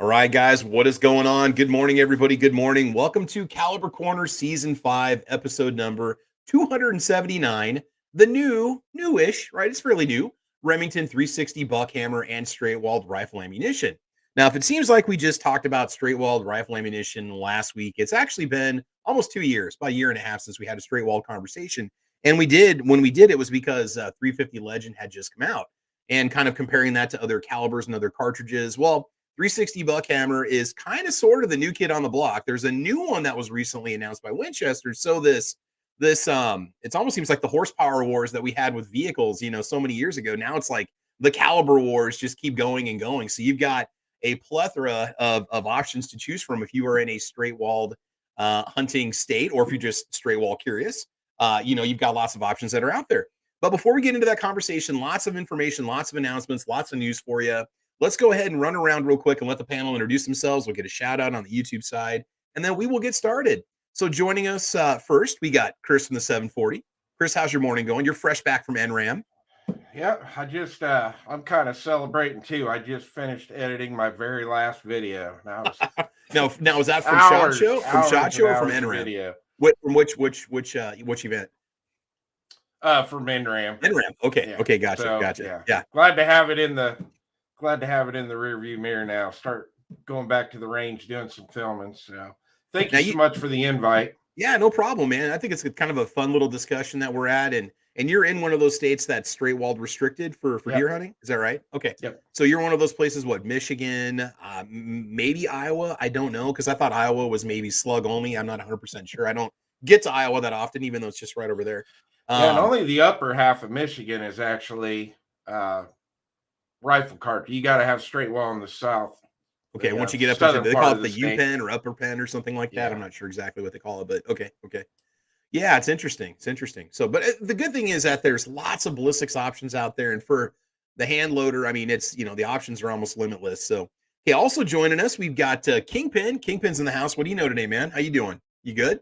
All right, guys, what is going on? Good morning, everybody. Good morning. Welcome to Caliber Corner Season 5, episode number 279. The newish, right? It's fairly new. Remington 360 Buckhammer and straight-walled rifle ammunition. Now, if it seems like we just talked about straight-walled rifle ammunition last week, it's actually been almost 2 years, about a year and a half since we had a straight-walled conversation. And when we did, it was because 350 Legend had just come out and kind of comparing that to other calibers and other cartridges. Well, 360 Buckhammer is kind of sort of the new kid on the block. There's a new one that was recently announced by Winchester. So this it almost seems like the horsepower wars that we had with vehicles, so many years ago. Now it's like the caliber wars just keep going and going. So you've got a plethora of options to choose from if you are in a straight walled hunting state, or if you're just straight wall curious. You've got lots of options that are out there. But before we get into that conversation, lots of information, lots of announcements, lots of news for you. Let's go ahead and run around real quick and let the panel introduce themselves. We'll get a shout out on the YouTube side, and then we will get started. So joining us first, we got Chris from the 740. Chris, how's your morning going? You're fresh back from NRAM. Yeah, I'm kind of celebrating too. I just finished editing my very last video. Now was that from SHOT Show? From SHOT Show or from NRAM? Video. From which event? From NRAM. NRAM. Okay. Yeah. Okay. Gotcha. Yeah. Glad to have it in the rear view mirror now. Start going back to the range, doing some filming. So thank you so much for the invite. Yeah, no problem, man. I think it's kind of a fun little discussion that we're at. And you're in one of those states that's straight walled restricted for deer hunting. Is that right? Okay. Yep. So you're one of those places, what, Michigan, maybe Iowa? I don't know, because I thought Iowa was maybe slug only. I'm not 100% sure. I don't get to Iowa that often, even though it's just right over there. And only the upper half of Michigan is actually rifle cartridge. You got to have straight wall in the south. Okay, once you get up into they call it the U pen or upper pen or something like that. I'm not sure exactly what they call it, but okay. Yeah, it's interesting. So, but the good thing is that there's lots of ballistics options out there, and for the hand loader, I mean, it's the options are almost limitless. So, okay, also joining us, we've got Kingpin. Kingpin's in the house. What do you know today, man? How you doing? You good?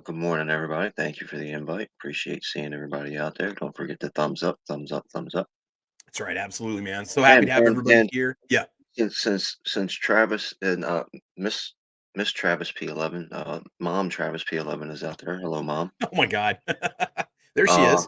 Good morning, everybody. Thank you for the invite. Appreciate seeing everybody out there. Don't forget the thumbs up. That's right, absolutely, man. So happy to have everybody here. Yeah. Since Travis and Miss Travis P11, Mom Travis P11 is out there. Hello, Mom. Oh my God, there she is.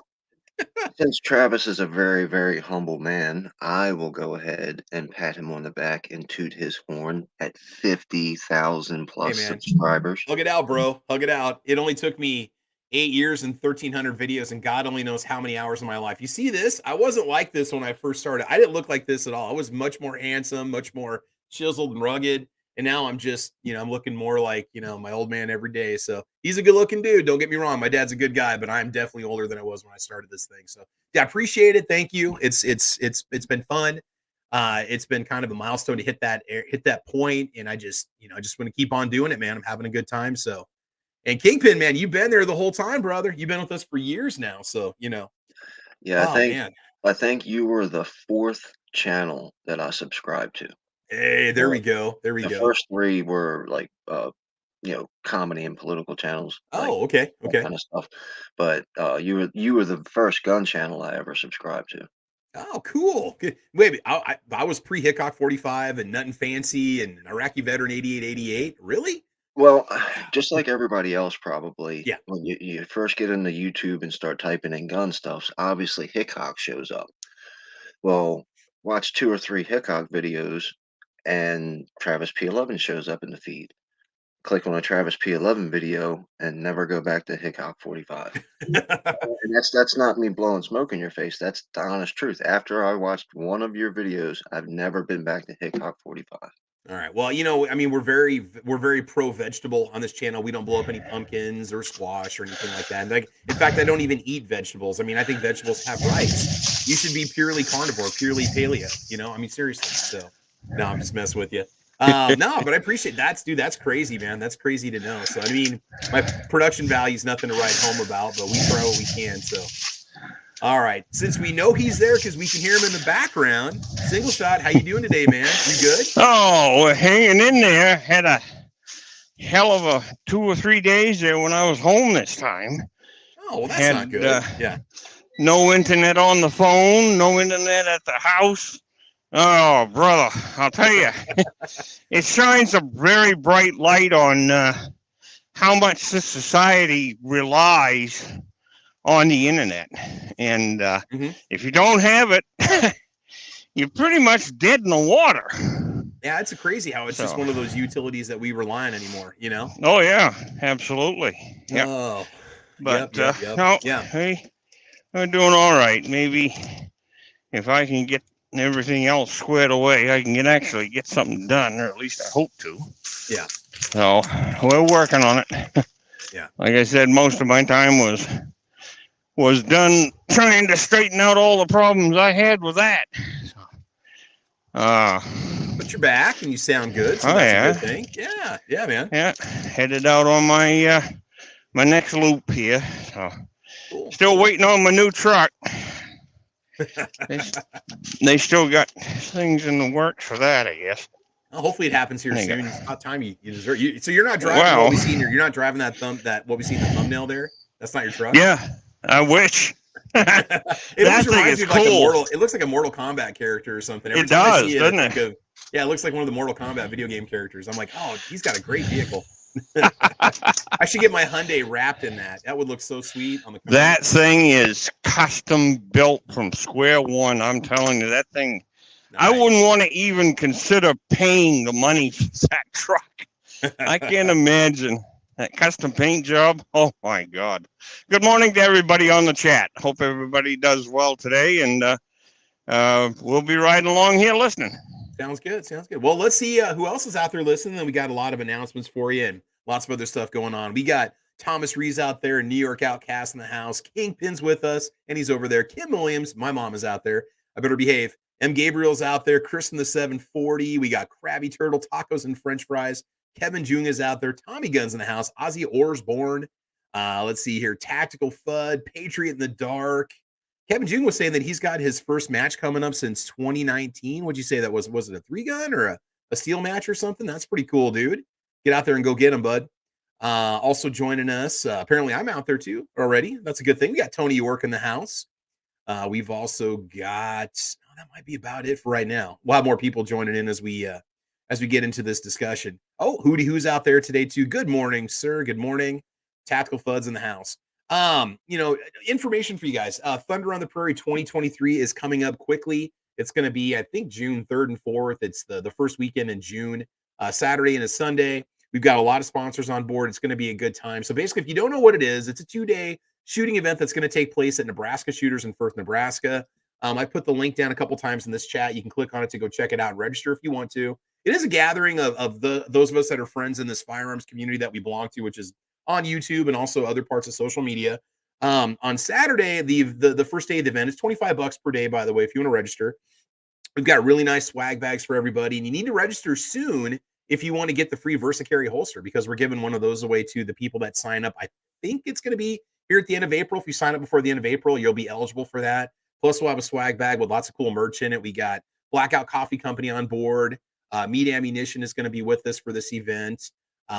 Since Travis is a very, very humble man, I will go ahead and pat him on the back and toot his horn at 50,000 plus subscribers. Hug it out, bro. Hug it out. It only took me 8 years and 1,300 videos, and God only knows how many hours of my life. You see this? I wasn't like this when I first started. I didn't look like this at all. I was much more handsome, much more chiseled and rugged. And now I'm just, I'm looking more like, my old man every day. So he's a good looking dude. Don't get me wrong. My dad's a good guy, but I'm definitely older than I was when I started this thing. So yeah, I appreciate it. Thank you. It's been fun. It's been kind of a milestone to hit that point. And I just want to keep on doing it, man. I'm having a good time. So, and Kingpin, man, you've been there the whole time, brother. You've been with us for years now. So, Yeah, I think you were the 4th channel that I subscribed to. Hey, there we go. The first 3 were like, comedy and political channels. Oh, okay. Kind of stuff. But you were the first gun channel I ever subscribed to. Oh, cool. Good. Wait, I was pre-Hickok 45 and Nothing Fancy and Iraqi Veteran 8888. Really? Well, just like everybody else, probably. Yeah. When you first get into YouTube and start typing in gun stuff, obviously Hickok shows up. Well, watch 2 or 3 Hickok videos, and Travis P11 shows up in the feed. Click on a Travis P11 video and never go back to Hickok 45. And that's not me blowing smoke in your face. That's the honest truth. After I watched one of your videos, I've never been back to Hickok 45. All right. Well, we're very pro vegetable on this channel. We don't blow up any pumpkins or squash or anything like that. Like, in fact, I don't even eat vegetables. I mean, I think vegetables have rights. You should be purely carnivore, purely paleo. Seriously. So, no, I'm just messing with you. No, but I appreciate that, dude. That's crazy, man. That's crazy to know. So, I mean, my production value is nothing to write home about, but we try what we can. So, all right. Since we know he's there because we can hear him in the background, Single Shot, how you doing today, man? You good? Oh, we're hanging in there. Had a hell of a 2 or 3 days there when I was home this time. Oh, well, that's not good. Yeah. No internet on the phone, no internet at the house. Oh, brother, I'll tell you, it shines a very bright light on how much this society relies on the internet. And if you don't have it, you're pretty much dead in the water. Yeah, it's crazy how it's just one of those utilities that we rely on anymore, you know? Oh, yeah, absolutely. Yep. Oh, but yep. no, Yeah. hey, I'm doing all right. Maybe if I can get everything else squared away, I can actually get something done, or at least I hope to. Yeah. So we're working on it. Yeah. Like I said, most of my time was done trying to straighten out all the problems I had with that. But you're back and you sound good, so that's a good thing. Yeah, man. Yeah, headed out on my my next loop here. So Cool. Still waiting on my new truck. They still got things in the works for that, I guess. Well, hopefully it happens here soon. It's about time you deserve. So you're not driving what we see. You're not driving that what we see in the thumbnail there. That's not your truck. Yeah, I wish. It always reminds me of like cool. It looks like a Mortal Kombat character or something. Every time I see doesn't it? Yeah, it looks like one of the Mortal Kombat video game characters. I'm like, oh, he's got a great vehicle. I should get my Hyundai wrapped in that. That would look so sweet on the car. That thing is custom built from square one. I'm telling you, that thing. Nice. I wouldn't want to even consider paying the money for that truck. I can't imagine that custom paint job. Oh my God. Good morning to everybody on the chat. Hope everybody does well today, and we'll be riding along here listening. Sounds good. Well, let's see who else is out there listening. And we got a lot of announcements for you and lots of other stuff going on. We got Thomas Rees out there, New York Outcast in the house. Kingpin's with us, and he's over there. Kim Williams, my mom is out there. I better behave. M. Gabriel's out there. Chris in the 740. We got Krabby Turtle, tacos and French fries. Kevin Jung is out there. Tommy Guns in the house. Ozzy Orsborn. Let's see here. Tactical Fud. Patriot in the Dark. Kevin Jung was saying that he's got his first match coming up since 2019. What'd you say that was? Was it a 3-gun or a steel match or something? That's pretty cool, dude. Get out there and go get him, bud. Also joining us. Apparently I'm out there too already. That's a good thing. We got Tony York in the house. We've also got, that might be about it for right now. We'll have more people joining in as we get into this discussion. Oh, Hootie Who's out there today too. Good morning, sir. Good morning. Tactical Fud's in the house. Information for you guys. Thunder on the Prairie 2023 is coming up quickly. It's going to be, I think, June 3rd and 4th. It's the first weekend in June, Saturday and a Sunday. We've got a lot of sponsors on board. It's going to be a good time. So basically, if you don't know what it is, it's a 2-day shooting event that's going to take place at Nebraska Shooters in Firth, Nebraska. I put the link down a couple times in this chat. You can click on it to go check it out and register if you want to. It is a gathering of those of us that are friends in this firearms community that we belong to, which is on YouTube and also other parts of social media. On Saturday, the first day of the event is $25 per day, by the way, if you want to register. We've got really nice swag bags for everybody, and you need to register soon if you want to get the free VersaCarry holster, because we're giving one of those away to the people that sign up. I think it's going to be here at the end of April. If you sign up before the end of April, you'll be eligible for that. Plus, we'll have a swag bag with lots of cool merch in it. We got Blackout Coffee Company on board. Meat Ammunition is going to be with us for this event.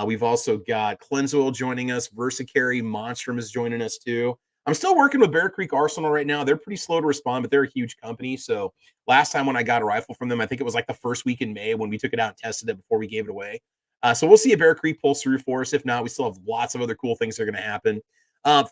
We've also got Cleanse Oil joining us. VersaCarry Monstrum is joining us too. I'm still working with Bear Creek Arsenal right now. They're pretty slow to respond, but they're a huge company. So last time when I got a rifle from them, I think it was like the first week in May when we took it out and tested it before we gave it away. So we'll see if Bear Creek pulls through for us. If not, we still have lots of other cool things that are going to happen.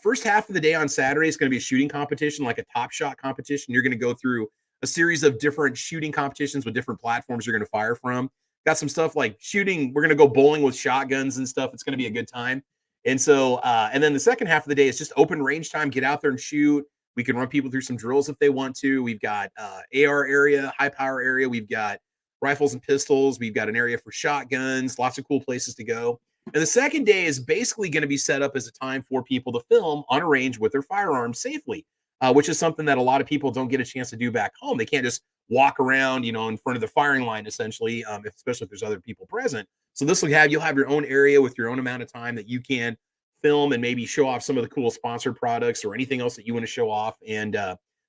First half of the day on Saturday is going to be a shooting competition, like a Top Shot competition. You're going to go through a series of different shooting competitions with different platforms you're going to fire from. Got some stuff like shooting. We're going to go bowling with shotguns and stuff. It's going to be a good time. And so, and then the second half of the day is just open range time. Get out there and shoot. We can run people through some drills if they want to. We've got AR area, high power area. We've got rifles and pistols. We've got an area for shotguns, lots of cool places to go. And the second day is basically going to be set up as a time for people to film on a range with their firearms safely, which is something that a lot of people don't get a chance to do back home. They can't just walk around, in front of the firing line, essentially, especially if there's other people present. So this will you'll have your own area with your own amount of time that you can film and maybe show off some of the cool sponsored products or anything else that you want to show off and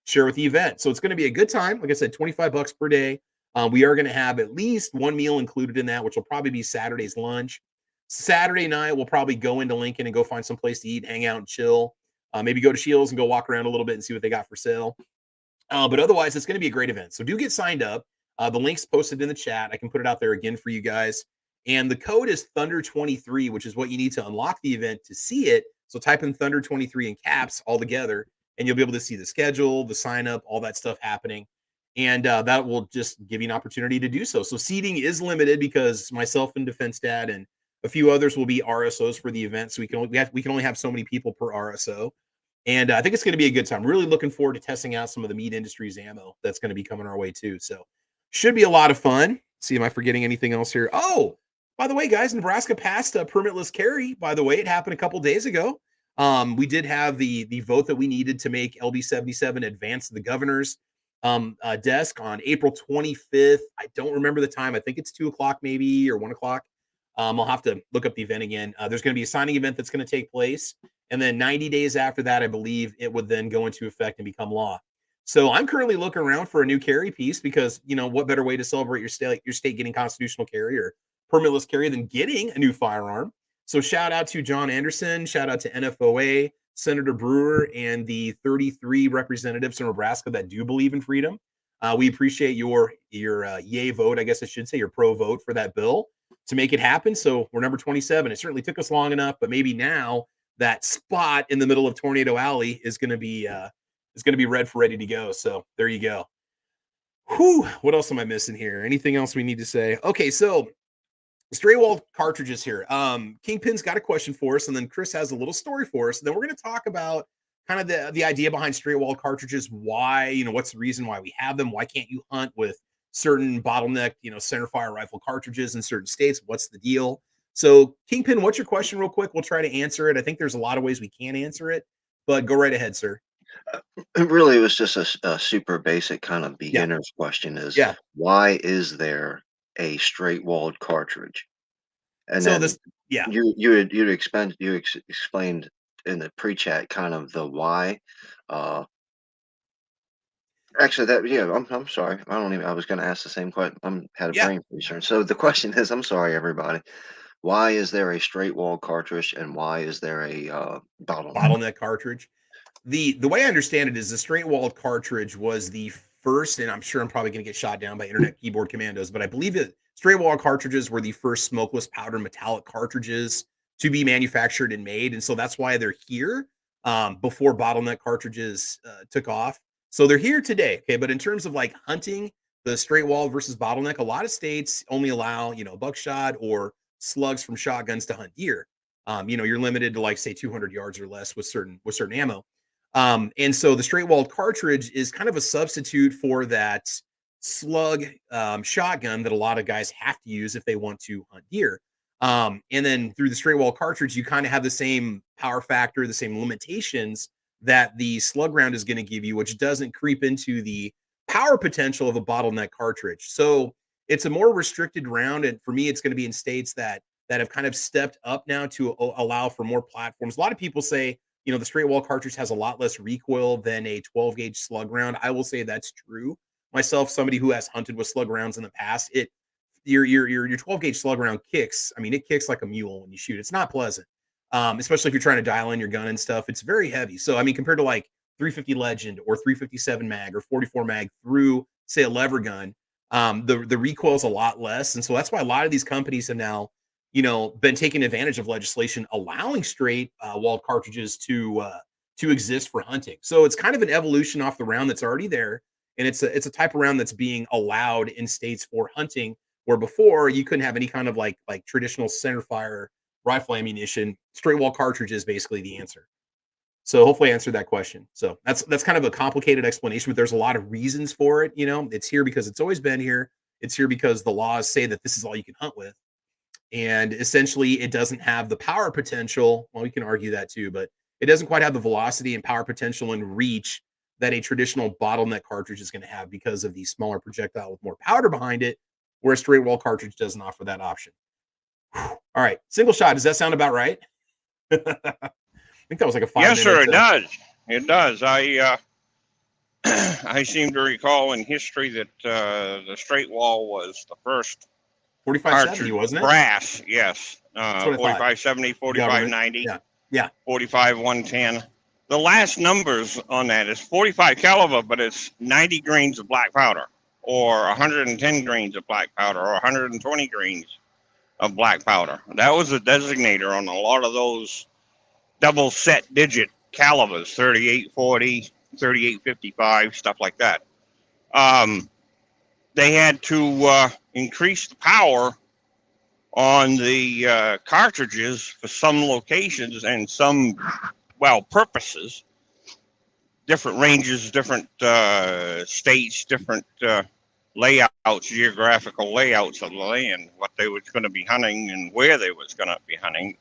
share with the event. So it's going to be a good time. Like I said, $25 per day. We are going to have at least one meal included in that, which will probably be Saturday's lunch. Saturday night, we'll probably go into Lincoln and go find some place to eat, hang out, and chill. Maybe go to Shields and go walk around a little bit and see what they got for sale. But otherwise, it's going to be a great event. So do get signed up. The link's posted in the chat. I can put it out there again for you guys. And the code is Thunder23, which is what you need to unlock the event to see it. So type in Thunder23 in caps all together, and you'll be able to see the schedule, the sign up, all that stuff happening. And that will just give you an opportunity to do so. So seating is limited because myself and Defense Dad and a few others will be RSOs for the event. So we can only have so many people per RSO. And I think it's going to be a good time. Really looking forward to testing out some of the meat industry's ammo that's going to be coming our way too. So should be a lot of fun. See, am I forgetting anything else here? Oh, by the way, guys, Nebraska passed a permitless carry. By the way, it happened a couple days ago. We did have the vote that we needed to make LB 77 advance the governor's desk on April 25th. I don't remember the time. I think it's 2 o'clock maybe or 1 o'clock. I'll have to look up the event again. There's going to be a signing event that's going to take place. And then 90 days after that, I believe it would then go into effect and become law. So I'm currently looking around for a new carry piece because, you know, what better way to celebrate your state getting constitutional carry or permitless carry than getting a new firearm. So shout out to John Anderson, shout out to NFOA, Senator Brewer, and the 33 representatives from Nebraska that do believe in freedom. We appreciate your yay vote, I guess I should say, your pro vote for that bill to make it happen. So we're number 27. It certainly took us long enough, but maybe now that spot in the middle of Tornado Alley is going to be ready to go. So there you go. Whew, what else am I missing here? Anything else we need to say? Okay, so straight wall cartridges here. Kingpin's got a question for us, and then Chris has a little story for us. And then we're going to talk about kind of the idea behind straight wall cartridges. Why, you know, what's the reason why we have them? Why can't you hunt with certain bottleneck, you know, centerfire rifle cartridges in certain states? What's the deal? So Kingpin, what's your question real quick? We'll try to answer it. I think there's a lot of ways we can answer it, but go right ahead, sir. Really, it was just a super basic kind of beginner's question is, why is there a straight walled cartridge? And so then you explained in the pre-chat kind of the why. Actually, I'm sorry. I was going to ask the same question. Had a brain freeze. So the question is, I'm sorry, everybody. Why is there a straight wall cartridge and why is there a bottleneck cartridge? The way I understand it is the straight walled cartridge was the first, and I'm sure I'm probably going to get shot down by internet keyboard commandos, but I believe that straight wall cartridges were the first smokeless powder metallic cartridges to be manufactured and made. And so that's why they're here before bottleneck cartridges took off. So they're here today. Okay. But in terms of like hunting, the straight wall versus bottleneck, a lot of states only allow, you know, buckshot or slugs from shotguns to hunt deer. You know, you're limited to like say 200 yards or less with certain ammo. And so the straight walled cartridge is kind of a substitute for that slug shotgun that a lot of guys have to use if they want to hunt deer. And then through the straight wall cartridge, you kind of have the same power factor, the same limitations that the slug round is going to give you, which doesn't creep into the power potential of a bottleneck cartridge. So it's a more restricted round. And for me, it's going to be in states that have kind of stepped up now to allow for more platforms. A lot of people say, you know, the straight wall cartridge has a lot less recoil than a 12 gauge slug round. I will say that's true. Myself, somebody who has hunted with slug rounds in the past, your 12 gauge slug round kicks. I mean, it kicks like a mule when you shoot. It's not pleasant, especially if you're trying to dial in your gun and stuff. It's very heavy. So, I mean, compared to like 350 Legend or 357 mag or 44 mag through, say, a lever gun, the recoil is a lot less. And so that's why a lot of these companies have now, you know, been taking advantage of legislation allowing straight walled cartridges to exist for hunting. So it's kind of an evolution off the round that's already there. And it's a type of round that's being allowed in states for hunting, where before you couldn't have any kind of like traditional centerfire rifle ammunition. Straight wall cartridge is basically the answer. So hopefully I answered that question. So that's kind of a complicated explanation, but there's a lot of reasons for it. You know, it's here because it's always been here. It's here because the laws say that this is all you can hunt with. And essentially it doesn't have the power potential. Well, we can argue that too, but it doesn't quite have the velocity and power potential and reach that a traditional bottleneck cartridge is going to have because of the smaller projectile with more powder behind it, where a straight wall cartridge doesn't offer that option. All right. Single shot. Does that sound about right? I think that was like a 5 minute. Yes, sir. It does. It does. I seem to recall in history that the straight wall was the first 4570, wasn't it? Brass, yes. 4570, 4590, yeah. 45110. The last numbers on that is 45 caliber, but it's 90 grains of black powder. or 110 grains of black powder or 120 grains of black powder. That was a designator on a lot of those double set digit calibers, 3840, 3855, stuff like that. They had to increase the power on the cartridges for some locations and some, purposes, different ranges, different states, different layouts, geographical layouts of the land, what they was going to be hunting and where they was going to be hunting.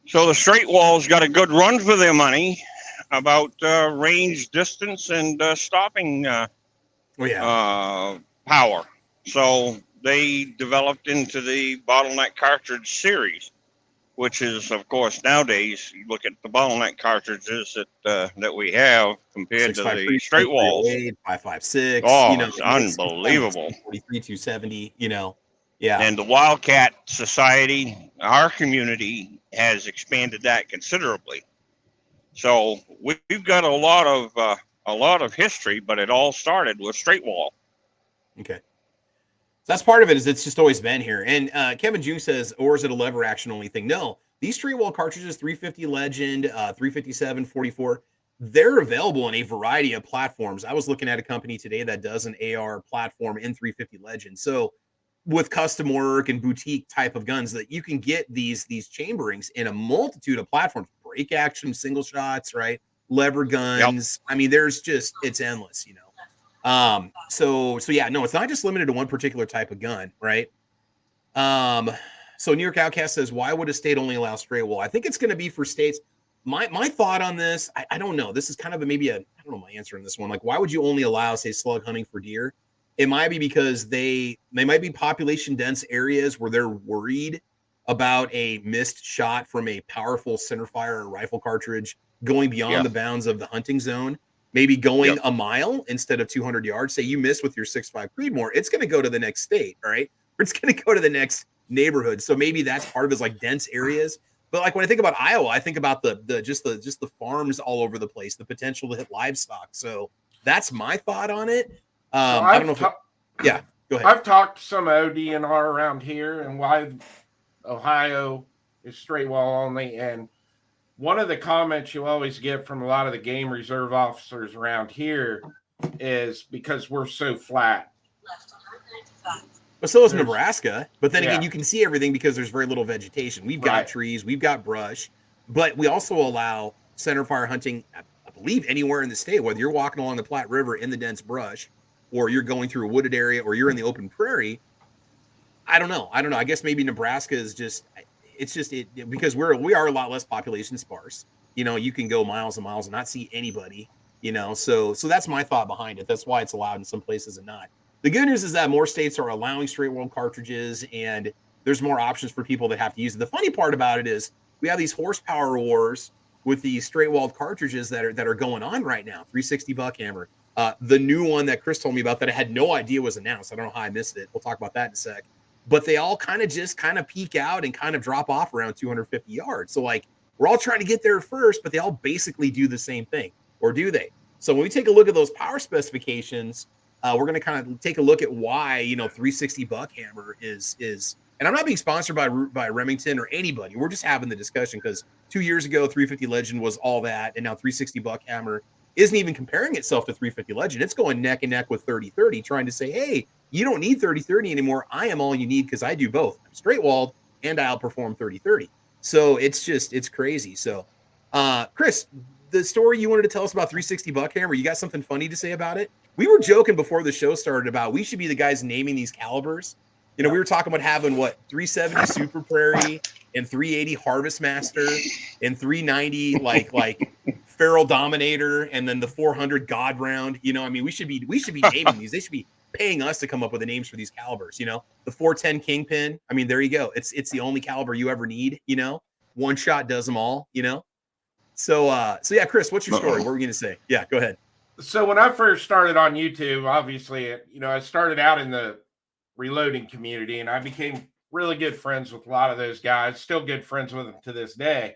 So the straight walls got a good run for their money about range, distance, and stopping power. So they developed into the bottleneck cartridge series, which is, of course, nowadays you look at the bottleneck cartridges that we have compared to the straight walls. 5.56. Oh, it's unbelievable. 43, 270. And the Wildcat Society, our community, has expanded that considerably. So we've got a lot of history, but it all started with straight wall. Okay. So that's part of it, is it's just always been here. And Kevin June says, or is it a lever action only thing? No, these straight wall cartridges, 350 Legend, 357, 44, they're available on a variety of platforms. I was looking at a company today that does an AR platform in 350 Legend. So with custom work and boutique type of guns, that you can get these chamberings in a multitude of platforms, break action, single shots, right? Lever guns. Yep. I mean, it's endless, So yeah, no, it's not just limited to one particular type of gun, right? So New York Outcast says, why would a state only allow straight wall? I think it's going to be for states. My thought on this, I don't know. This is kind of I don't know my answer in this one. Like, why would you only allow, say, slug hunting for deer? It might be because they might be population dense areas where they're worried about a missed shot from a powerful centerfire or rifle cartridge going beyond the bounds of the hunting zone. Maybe going a mile instead of 200 yards. Say you miss with your 6.5 Creedmoor, it's going to go to the next state, right? Or it's going to go to the next neighborhood. So maybe that's part of it, is like dense areas. But like when I think about Iowa, I think about the farms all over the place, the potential to hit livestock. So that's my thought on it. I don't know if go ahead. I've talked to some ODNR around here and why Ohio is straight wall only. And one of the comments you always get from a lot of the game reserve officers around here is because we're so flat. But so is Nebraska. But then again, you can see everything because there's very little vegetation. We've got trees, we've got brush, but we also allow centerfire hunting, I believe, anywhere in the state, whether you're walking along the Platte River in the dense brush, or you're going through a wooded area, or you're in the open prairie. I don't know. I guess maybe Nebraska is because we are a lot less population sparse. You can go miles and miles and not see anybody, so that's my thought behind it. That's why it's allowed in some places and not. The good news is that more states are allowing straight wall cartridges, and there's more options for people that have to use it. The funny part about it is we have these horsepower wars with these straight walled cartridges that are going on right now. 360 Buckhammer, the new one that Chris told me about that I had no idea was announced. I don't know how I missed it. We'll talk about that in a sec. But they all kind of peak out and kind of drop off around 250 yards. So like we're all trying to get there first, but they all basically do the same thing, or do they? So when we take a look at those power specifications, we're going to kind of take a look at why 360 Buckhammer is. And I'm not being sponsored by Remington or anybody. We're just having the discussion because 2 years ago 350 Legend was all that, and now 360 Buckhammer isn't even comparing itself to 350 Legend. It's going neck and neck with 30-30, trying to say, hey, you don't need 30-30 anymore. I am all you need because I do both. I'm straight walled and I outperform 30-30. So it's crazy. So, Chris, the story you wanted to tell us about 360 Buckhammer, you got something funny to say about it? We were joking before the show started about we should be the guys naming these calibers. We were talking about having 370 Super Prairie and 380 Harvest Master and 390 like Feral Dominator, and then the 400 God Round. We should be naming these. They should be paying us to come up with the names for these calibers. The 410 Kingpin. I mean, there you go. It's the only caliber you ever need. One shot does them all. So yeah, Chris, what's your story? What were we gonna say? Yeah, go ahead. So when I first started on YouTube, obviously, I started out in the reloading community, and I became really good friends with a lot of those guys. Still good friends with them to this day.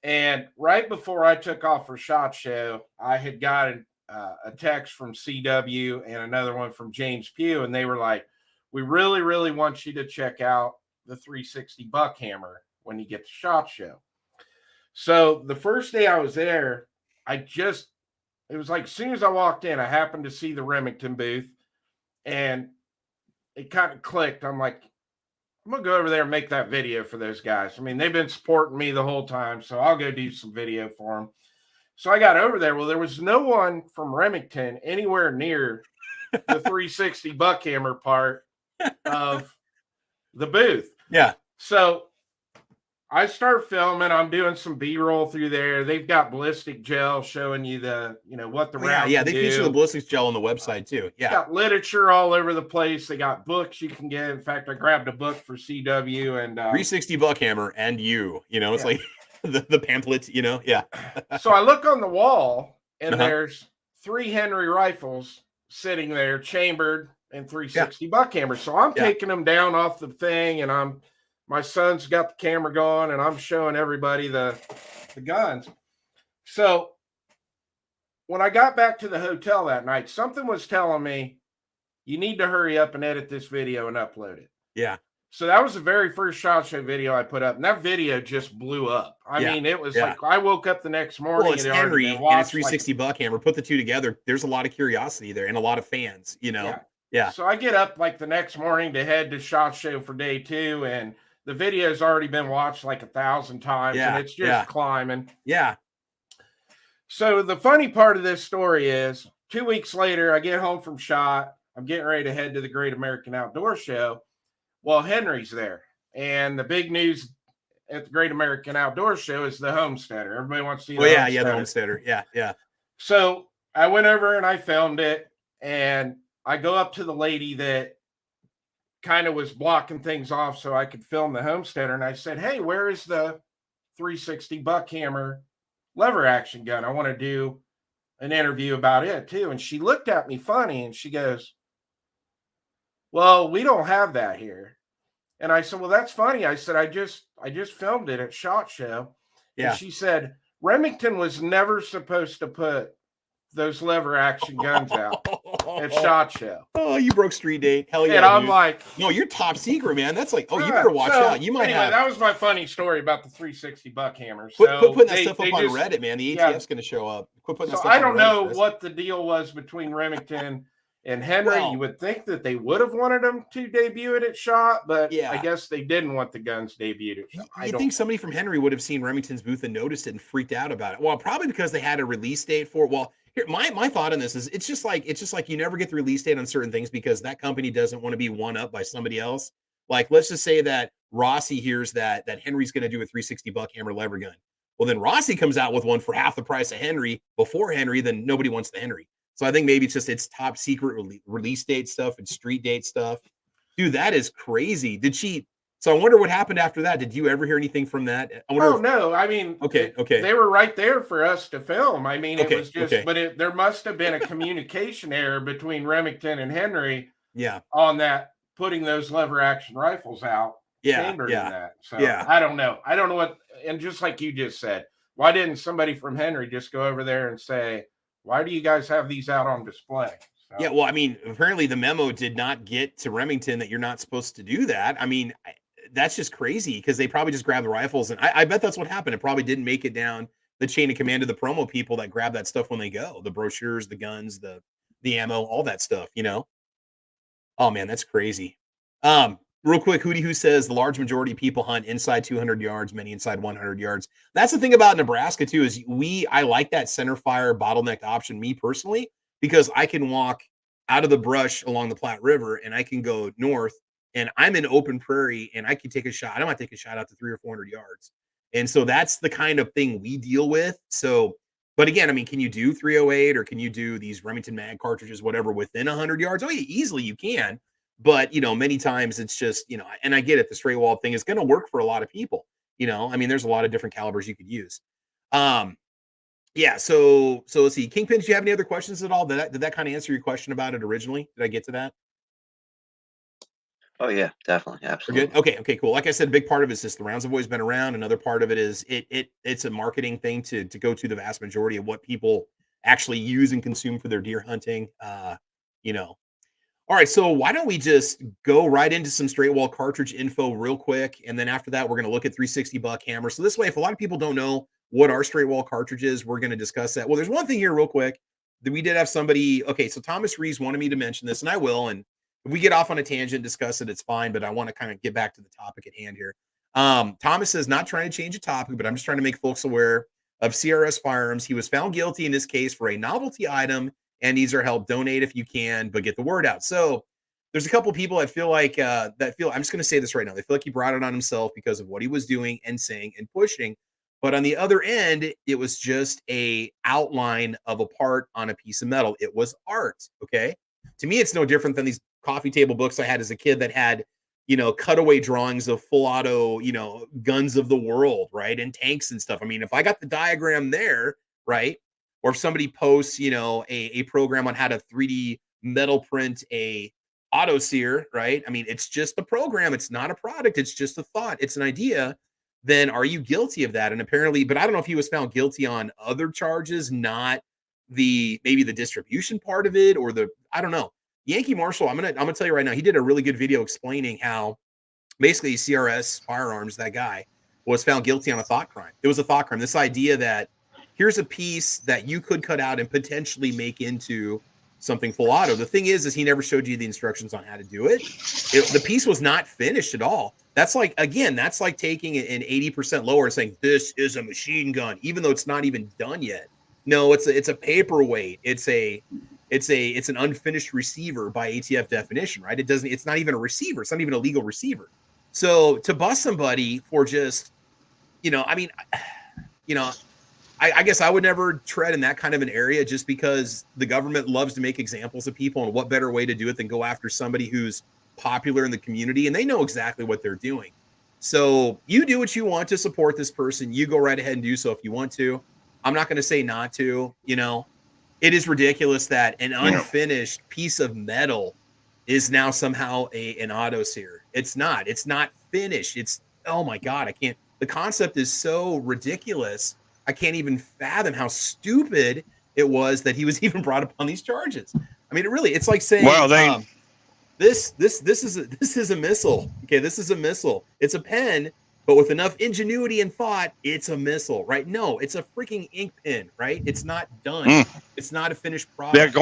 And right before I took off for SHOT Show, I had gotten a text from CW and another one from James Pugh, and they were like, "We really, really want you to check out the 360 Buckhammer when you get to SHOT Show." So the first day I was there, it was like as soon as I walked in, I happened to see the Remington booth, and it kind of clicked. I'm like, I'm going to go over there and make that video for those guys. I mean, they've been supporting me the whole time, so I'll go do some video for them. So I got over there. Well, there was no one from Remington anywhere near the 360 Buckhammer part of the booth. Yeah. So I start filming. I'm doing some B-roll through there. They've got ballistic gel showing you what the round. Yeah, they feature the ballistics gel on the website too. Yeah, got literature all over the place. They got books you can get. In fact, I grabbed a book for CW and 360 Buckhammer and it's like the pamphlet. Yeah. So I look on the wall and there's 3 Henry rifles sitting there, chambered and 360 Buckhammer. So I'm taking them down off the thing, and my son's got the camera going, and I'm showing everybody the guns. So when I got back to the hotel that night, something was telling me, you need to hurry up and edit this video and upload it. Yeah. So that was the very first SHOT Show video I put up, and that video just blew up. I mean, it was like I woke up the next morning. Well, it's Henry and it's 360 Buckhammer. Put the two together. There's a lot of curiosity there and a lot of fans, Yeah. So I get up like the next morning to head to SHOT Show for day 2, and the video's already been watched like 1,000 times, and it's just climbing. Yeah. So the funny part of this story is 2 weeks later, I get home from SHOT. I'm getting ready to head to the Great American Outdoor Show. Well, Henry's there. And the big news at the Great American Outdoor Show is the Homesteader. Everybody wants to see the Homesteader. The Homesteader. Yeah. So I went over and I filmed it, and I go up to the lady that kind of was blocking things off so I could film the Homesteader. And I said, "Hey, where is the 360 Buckhammer lever action gun? I want to do an interview about it too." And she looked at me funny and she goes, "Well, we don't have that here." And I said, "Well, that's funny." I said, I just filmed it at SHOT Show. Yeah. And she said, "Remington was never supposed to put those lever action guns out at SHOT Show." Oh, you broke street date. Hell yeah. And I'm like, no, you're top secret, man. That's like, you better watch out. You might have. That was my funny story about the 360 Buckhammer. Quit putting that stuff up on Reddit, man. The ATF's going to show up. Quit putting that stuff I don't on know Reddit, what the deal was between Remington and Henry. You would think that they would have wanted them to debut it at SHOT, but I guess they didn't want the guns debuted at SHOT. You think somebody from Henry would have seen Remington's booth and noticed it and freaked out about it? Well, probably because they had a release date for it. Well, here, my thought on this is it's just like you never get the release date on certain things because that company doesn't want to be one up by somebody else. Like, let's just say that Rossi hears that Henry's going to do a 360 Buckhammer lever gun. Well, then Rossi comes out with one for half the price of Henry before Henry, then nobody wants the Henry. So I think maybe it's top secret release date stuff and street date stuff. Dude, that is crazy. So I wonder what happened after that. Did you ever hear anything from that? No. I mean, okay. They were right there for us to film. I mean, it was just, but there must have been a communication error between Remington and Henry. Yeah. On that, putting those lever action rifles out. Chambered in that. So I don't know. I don't know what, and just like you just said, why didn't somebody from Henry just go over there and say, "Why do you guys have these out on display?" So. Yeah, well, I mean, apparently the memo did not get to Remington that you're not supposed to do that. I mean, that's just crazy because they probably just grabbed the rifles, and I bet that's what happened. It probably didn't make it down the chain of command of the promo people that grab that stuff when they go. The brochures, the guns, the ammo, all that stuff, Oh, man, that's crazy. Real quick, Hootie Who says the large majority of people hunt inside 200 yards, many inside 100 yards. That's the thing about Nebraska, too, is I like that center fire bottlenecked option, me personally, because I can walk out of the brush along the Platte River and I can go north and I'm in open prairie and I can take a shot. I don't want to take a shot out to 300 or 400 yards. And so that's the kind of thing we deal with. So, but again, I mean, can you do 308 or can you do these Remington mag cartridges, whatever, within 100 yards? Oh, yeah, easily you can. But, many times it's just, and I get it. The straight wall thing is going to work for a lot of people. I mean, there's a lot of different calibers you could use. Yeah. So let's see. Kingpin, do you have any other questions at all? Did that kind of answer your question about it originally? Did I get to that? Oh yeah, definitely. Absolutely. We're good. Okay, cool. Like I said, a big part of it is just the rounds have always been around. Another part of it is it's a marketing thing to go to the vast majority of what people actually use and consume for their deer hunting. You know, all right, so why don't we just go right into some straight wall cartridge info real quick, and then after that, we're going to look at 360 Buckhammer. So this way, if a lot of people don't know what our straight wall cartridge is, we're going to discuss that. Well, there's one thing here real quick that we did have somebody. Okay, so Thomas Rees wanted me to mention this, and I will. And if we get off on a tangent, discuss it, it's fine. But I want to kind of get back to the topic at hand here. Thomas says not trying to change the topic, but I'm just trying to make folks aware of CRS firearms. He was found guilty in this case for a novelty item and needs our help. Donate if you can, but get the word out. So there's a couple people that feel like I'm just going to say this right now. They feel like he brought it on himself because of what he was doing and saying and pushing. But on the other end, it was just a outline of a part on a piece of metal. It was art. Okay. To me, it's no different than these coffee table books I had as a kid that had, cutaway drawings of full auto, guns of the world, right? And tanks and stuff. I mean, if I got the diagram there, right? Or if somebody posts, a program on how to 3D metal print a auto sear, right? I mean, it's just a program. It's not a product. It's just a thought. It's an idea. Then are you guilty of that? And apparently, but I don't know if he was found guilty on other charges, not maybe the distribution part of it, or I don't know. Yankee Marshall, I'm gonna tell you right now, he did a really good video explaining how basically CRS Firearms, that guy, was found guilty on a thought crime. It was a thought crime. This idea that here's a piece that you could cut out and potentially make into something full auto. The thing is he never showed you the instructions on how to do it. The piece was not finished at all. That's like taking an 80% lower and saying this is a machine gun, even though it's not even done yet. No, it's a paperweight. It's an unfinished receiver by ATF definition, right? It's not even a receiver. It's not even a legal receiver. So to bust somebody for just, I guess I would never tread in that kind of an area, just because the government loves to make examples of people, and what better way to do it than go after somebody who's popular in the community and they know exactly what they're doing. So you do what you want to support this person. You go right ahead and do so if you want to. I'm not going to say not to. It is ridiculous that an unfinished piece of metal is now somehow an auto sear. It's not finished. Oh my God, I can't. The concept is so ridiculous. I can't even fathom how stupid it was that he was even brought upon these charges. I mean, it's like saying, well, this is a missile. Okay, this is a missile. It's a pen, but with enough ingenuity and thought, it's a missile, right? No, it's a freaking ink pen, right? It's not done. It's not a finished product.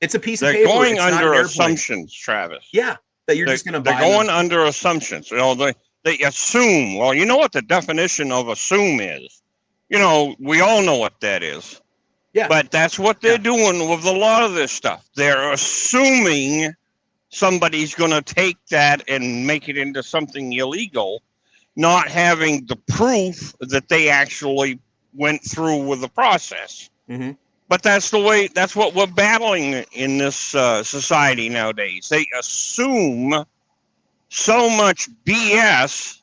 It's a piece of paper. They're going under assumptions, Travis. Yeah, that you're just going to buy. They're going under assumptions. They assume. Well, you know what the definition of assume is. We all know what that is. Yeah. But that's what they're doing with a lot of this stuff. They're assuming somebody's going to take that and make it into something illegal, not having the proof that they actually went through with the process. Mm-hmm. But that's what we're battling in this society nowadays. They assume so much BS,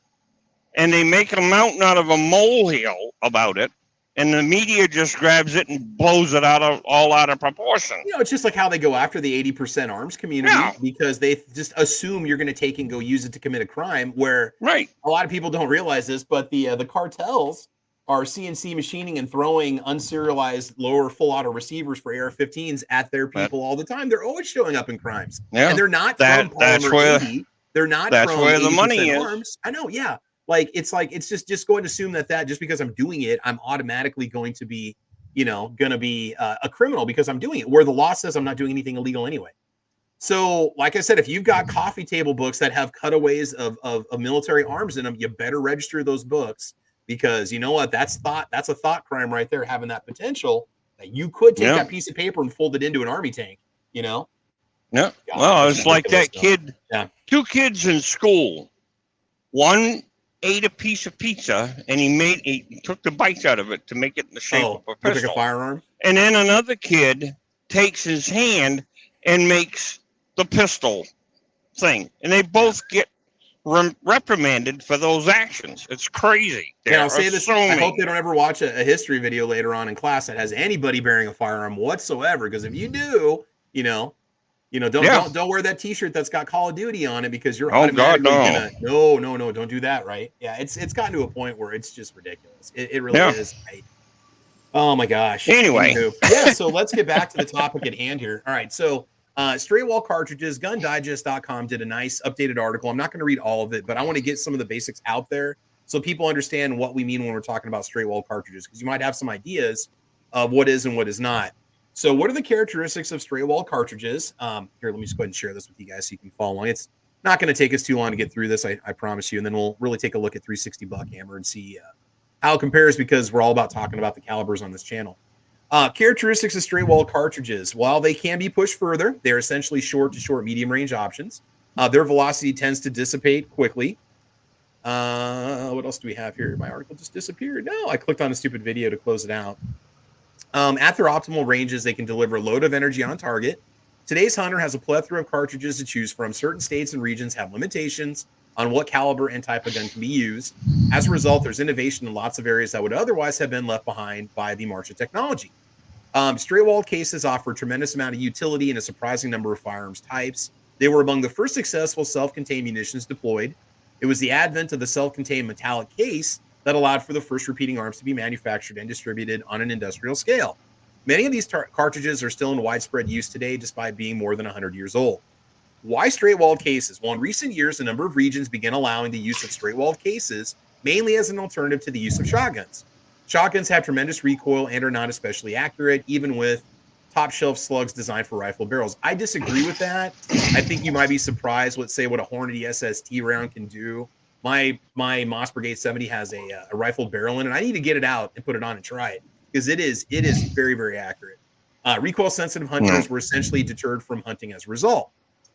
and they make a mountain out of a molehill about it, and the media just grabs it and blows it all out of proportion. It's just like how they go after the 80% arms community, because they just assume you're going to take and go use it to commit a crime, where a lot of people don't realize this, but the cartels are CNC machining and throwing unserialized lower full auto receivers for AR-15s at their people all the time. They're always showing up in crimes. Yeah. And they're not from Polymer 80. They're not that's from where the money arms. Is. I know, yeah. It's just going to assume that just because I'm doing it, I'm automatically going to be, a criminal because I'm doing it, where the law says I'm not doing anything illegal anyway. So, like I said, if you've got coffee table books that have cutaways of military arms in them, you better register those books, because you know what? That's a thought crime right there, having that potential that you could take that piece of paper and fold it into an army tank, Yeah. God, well, it's like that kid. Yeah. 2 kids in school. One ate a piece of pizza and he took the bites out of it to make it in the shape of a pistol. Like a firearm. And then another kid takes his hand and makes the pistol thing. And they both get reprimanded for those actions. It's crazy. I'll say this. I hope they don't ever watch a history video later on in class that has anybody bearing a firearm whatsoever. Because if you do, don't wear that T-shirt that's got Call of Duty on it, because you're automatically gonna don't do that, right? Yeah, it's gotten to a point where it's just ridiculous. It really is. Oh my gosh. Anyway. Anywho. Yeah, so let's get back to the topic at hand here. All right, so straight wall cartridges, gundigest.com did a nice updated article. I'm not going to read all of it, but I want to get some of the basics out there so people understand what we mean when we're talking about straight wall cartridges, because you might have some ideas of what is and what is not. So what are the characteristics of straight wall cartridges? Here, let me just go ahead and share this with you guys so you can follow along. It's not going to take us too long to get through this, I promise you, and then we'll really take a look at 360 Buckhammer and see how it compares, because we're all about talking about the calibers on this channel. Characteristics of straight wall cartridges. While they can be pushed further, they're essentially short to short medium range options. Their velocity tends to dissipate quickly. What else do we have here? My article just disappeared. No, I clicked on a stupid video to close it out. At their optimal ranges, they can deliver a load of energy on target. Today's hunter has a plethora of cartridges to choose from. Certain states and regions have limitations on what caliber and type of gun can be used. As a result, there's innovation in lots of areas that would otherwise have been left behind by the march of technology. Straight-walled cases offer a tremendous amount of utility in a surprising number of firearms types. They were among the first successful self-contained munitions deployed. It was the advent of the self-contained metallic case that allowed for the first repeating arms to be manufactured and distributed on an industrial scale. Many of these cartridges are still in widespread use today, despite being more than 100 years old. Why straight-walled cases? Well, in recent years, a number of regions began allowing the use of straight-walled cases, mainly as an alternative to the use of shotguns. Shotguns have tremendous recoil and are not especially accurate, even with top-shelf slugs designed for rifle barrels. I disagree with that. I think you might be surprised with, say, what a Hornady SST round can do. My Moss Brigade 70 has a rifled barrel in it. I need to get it out and put it on and try it, because it is very, very accurate. Recoil-sensitive hunters were essentially deterred from hunting as a result.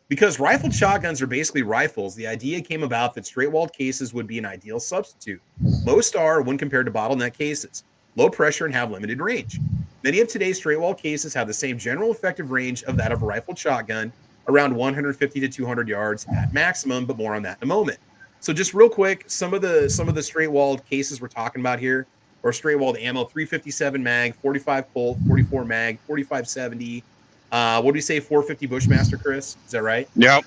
Because rifled shotguns are basically rifles, the idea came about that straight-walled cases would be an ideal substitute. Most are when compared to bottleneck cases, low pressure and have limited range. Many of today's straight-walled cases have the same general effective range of that of a rifled shotgun, around 150 to 200 yards at maximum, but more on that in a moment. So just real quick, some of the straight-walled cases we're talking about here, or straight-walled ammo: 357 mag, 45 Colt, 44 mag, 4570. What do we say? 450 Bushmaster, Chris? Is that right? Yep.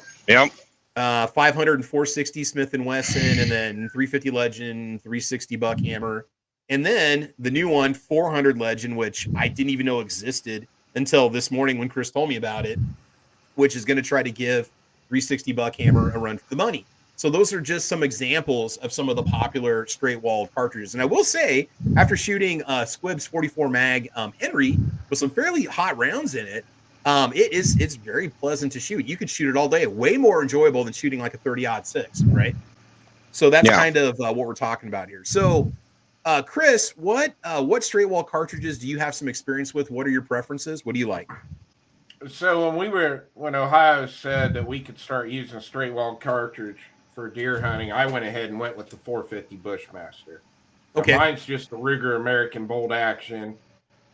500 and 460 Smith and Wesson, and then 350 Legend, 360 Buckhammer, and then the new one, 400 Legend, which I didn't even know existed until this morning when Chris told me about it, which is going to try to give 360 Buckhammer a run for the money. So those are just some examples of some of the popular straight-walled cartridges. And I will say, after shooting Squibb's 44 mag Henry with some fairly hot rounds in it, it's very pleasant to shoot. You could shoot it all day. Way more enjoyable than shooting like a 30-06, right? So that's kind of what we're talking about here. So, Chris, what straight-wall cartridges do you have some experience with? What are your preferences? What do you like? So when Ohio said that we could start using a straight-wall cartridge for deer hunting, I went ahead and went with the 450 Bushmaster. Okay. Mine's just the Ruger American bolt action.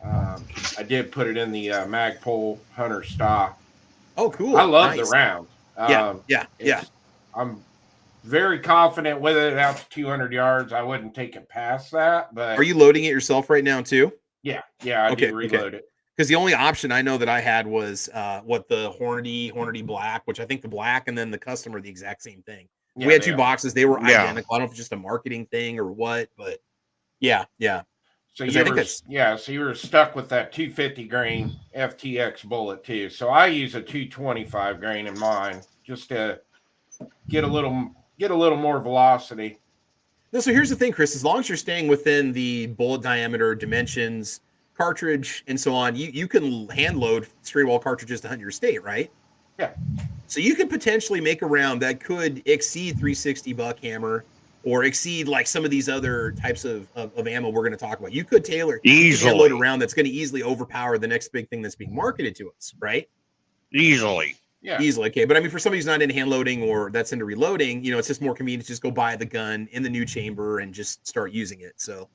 I did put it in the Magpul Hunter stock. Oh, cool. I love the round. Yeah. I'm very confident with it out to 200 yards. I wouldn't take it past that. But are you loading it yourself right now too? Yeah, I do reload it. Because the only option I know that I had was the Hornady Black, which I think the Black and then the custom are the exact same thing. Yeah, we had two boxes. They were identical. I don't know if it's just a marketing thing or what, but yeah. So you were stuck with that 250 grain FTX bullet too. So I use a 225 grain in mine just to get a little more velocity. No, so here's the thing, Chris. As long as you're staying within the bullet diameter, dimensions, cartridge, and so on, you can hand load straight wall cartridges to hunt your state, right? Yeah. So you could potentially make a round that could exceed 360 Buckhammer or exceed like some of these other types of ammo we're going to talk about. You could tailor easily load a round that's going to easily overpower the next big thing that's being marketed to us, right? Easily. Okay. But I mean, for somebody who's not into hand loading or that's into reloading, it's just more convenient to just go buy the gun in the new chamber and just start using it. So,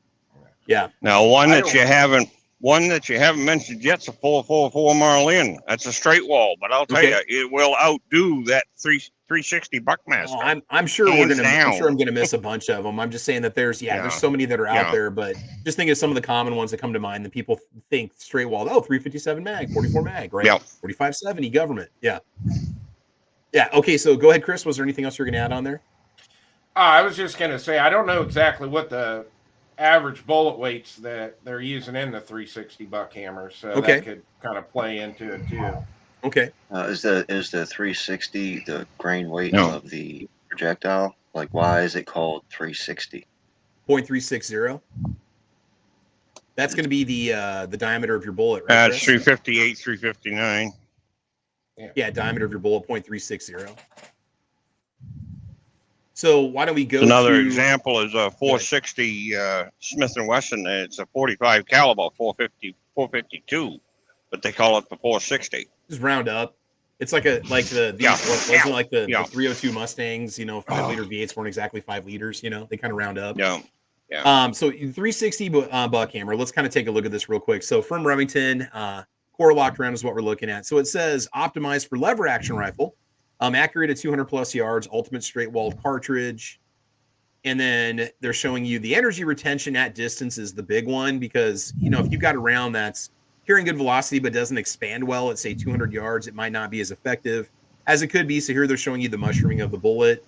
yeah. Now, one that you haven't mentioned yet's a 444 Marlin. That's a straight wall, but I'll tell you, it will outdo that 360 Buckmaster. Oh, I'm sure I'm gonna miss a bunch of them. I'm just saying that there's so many that are out there, but just think of some of the common ones that come to mind that people think straight walled. Oh, 357 mag, 44 mag, right? 4570 government. Yeah. Okay, so go ahead, Chris. Was there anything else you're gonna add on there? I was just gonna say I don't know exactly what the average bullet weights that they're using in the 360 Buckhammer, so Okay. that could kind of play into it too. Okay. Is the 360 the grain weight No. of the projectile? Like, why is it called 360? 0.360. That's going to be the diameter of your bullet, right? It's 358, 359. Yeah, diameter of your bullet, 0.360. So why don't we go Another to example is a 460 Smith & Wesson. It's a 45 caliber, 452, but they call it the 460. just round up. It's like the wasn't like the 302 Mustangs, 5-liter V8s weren't exactly 5 liters, they kind of round up. Yeah. So 360 Buckhammer, let's kind of take a look at this real quick. So from Remington, core locked round is what we're looking at. So it says optimized for lever action rifle, accurate at 200 plus yards, ultimate straight walled cartridge. And then they're showing you the energy retention at distance is the big one, because, if you've got a round that's carrying good velocity but doesn't expand well at, say, 200 yards, it might not be as effective as it could be. So here they're showing you the mushrooming of the bullet.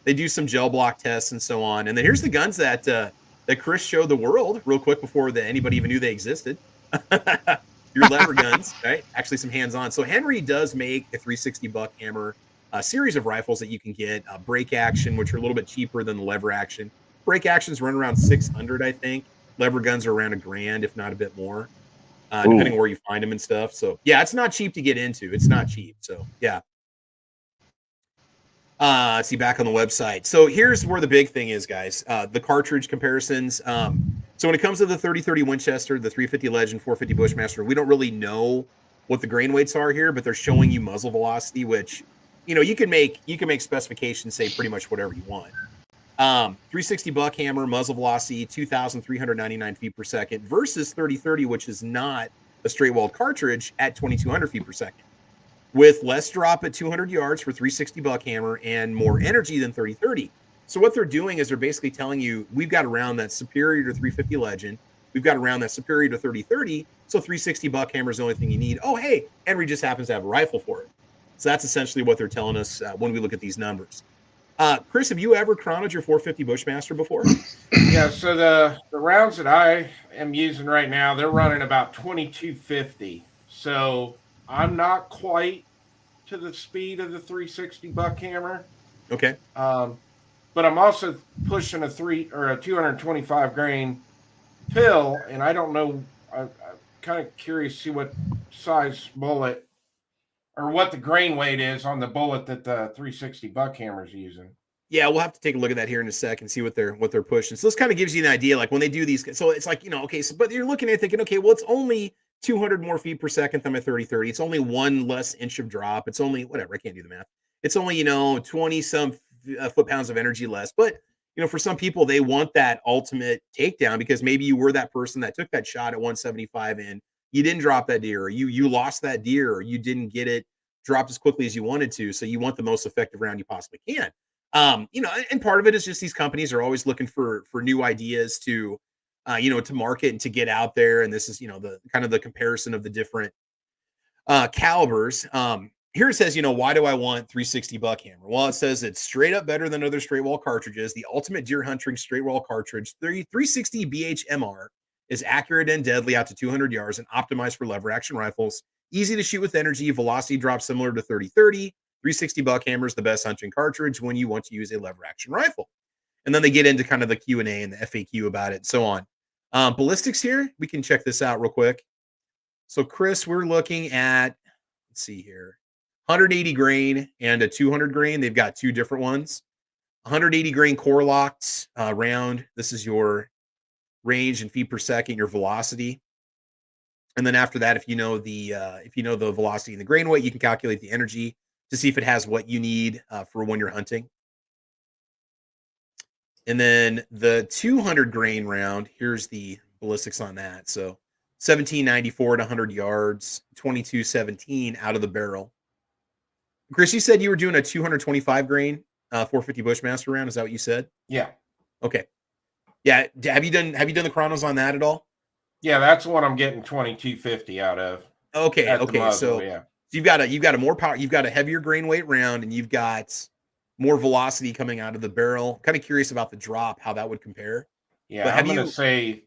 They do some gel block tests and so on. And then here's the guns that Chris showed the world real quick before anybody even knew they existed. Your lever guns, right? Actually, some hands-on. So Henry does make a 360 Buckhammer series of rifles that you can get. Break action, which are a little bit cheaper than the lever action. Break actions run around $600, I think. Lever guns are around $1,000, if not a bit more, depending on where you find them and stuff. So yeah, it's not cheap to get into. It's not cheap. So yeah. Let's see, back on the website. So here's where the big thing is, guys. The cartridge comparisons. So when it comes to the 30-30 Winchester, the 350 Legend, 450 Bushmaster, we don't really know what the grain weights are here, but they're showing you muzzle velocity, which, you can make specifications say pretty much whatever you want. 360 Buckhammer, muzzle velocity, 2,399 feet per second versus 30-30, which is not a straight walled cartridge, at 2,200 feet per second. With less drop at 200 yards for 360 Buckhammer and more energy than 30-30. So what they're doing is they're basically telling you, we've got a round that's superior to 350 Legend. We've got a round that's superior to 30-30. So 360 Buckhammer is the only thing you need. Oh, hey, Henry just happens to have a rifle for it. So that's essentially what they're telling us when we look at these numbers. Chris, have you ever chronoed your 450 Bushmaster before? Yeah, so the rounds that I am using right now, they're running about 2250. So I'm not quite to the speed of the 360 Buckhammer. Okay. But I'm also pushing a 225 grain pill, and I don't know. I'm kind of curious to see what size bullet or what the grain weight is on the bullet that the 360 Buckhammer is using. Yeah, we'll have to take a look at that here in a sec and see what they're pushing. So this kind of gives you an idea, like when they do these. So it's like, okay, so but you're looking at it thinking, okay, well, it's only 200 more feet per second than my 30-30. It's only 1 less inch of drop. It's only whatever. I can't do the math. It's only 20 some foot-pounds of energy less. But for some people, they want that ultimate takedown, because maybe you were that person that took that shot at 175 and you didn't drop that deer, or you lost that deer, or you didn't get it dropped as quickly as you wanted to. So you want the most effective round you possibly can. And part of it is just these companies are always looking for new ideas to market and to get out there. And this is, the kind of the comparison of the different calibers. Here it says, why do I want 360 Buckhammer? Well, it says it's straight up better than other straight wall cartridges. The ultimate deer hunting straight wall cartridge, 360 BHMR, is accurate and deadly out to 200 yards and optimized for lever action rifles. Easy to shoot with energy. Velocity drops similar to 30-30. 360 Buckhammer is the best hunting cartridge when you want to use a lever action rifle. And then they get into kind of the Q&A and the FAQ about it and so on. Ballistics here, we can check this out real quick. So Chris, we're looking at, let's see here, 180 grain and a 200 grain. They've got two different ones. 180 grain core locked round. This is your range in feet per second, your velocity. And then after that, if you know the velocity and the grain weight, you can calculate the energy to see if it has what you need for when you're hunting. And then the 200 grain round, here's the ballistics on that. So 1794 at 100 yards, 2217 out of the barrel. Chris, you said you were doing a 225 grain 450 Bushmaster round. Is that what you said? Yeah. Okay. Yeah. Have you done the chronos on that at all? Yeah, that's what I'm getting 2250 out of. Okay. Okay. Muzzle, so yeah. you've got a more power. You've got a heavier grain weight round, and you've got more velocity coming out of the barrel. Kind of curious about the drop, how that would compare. Yeah, But I'm going to say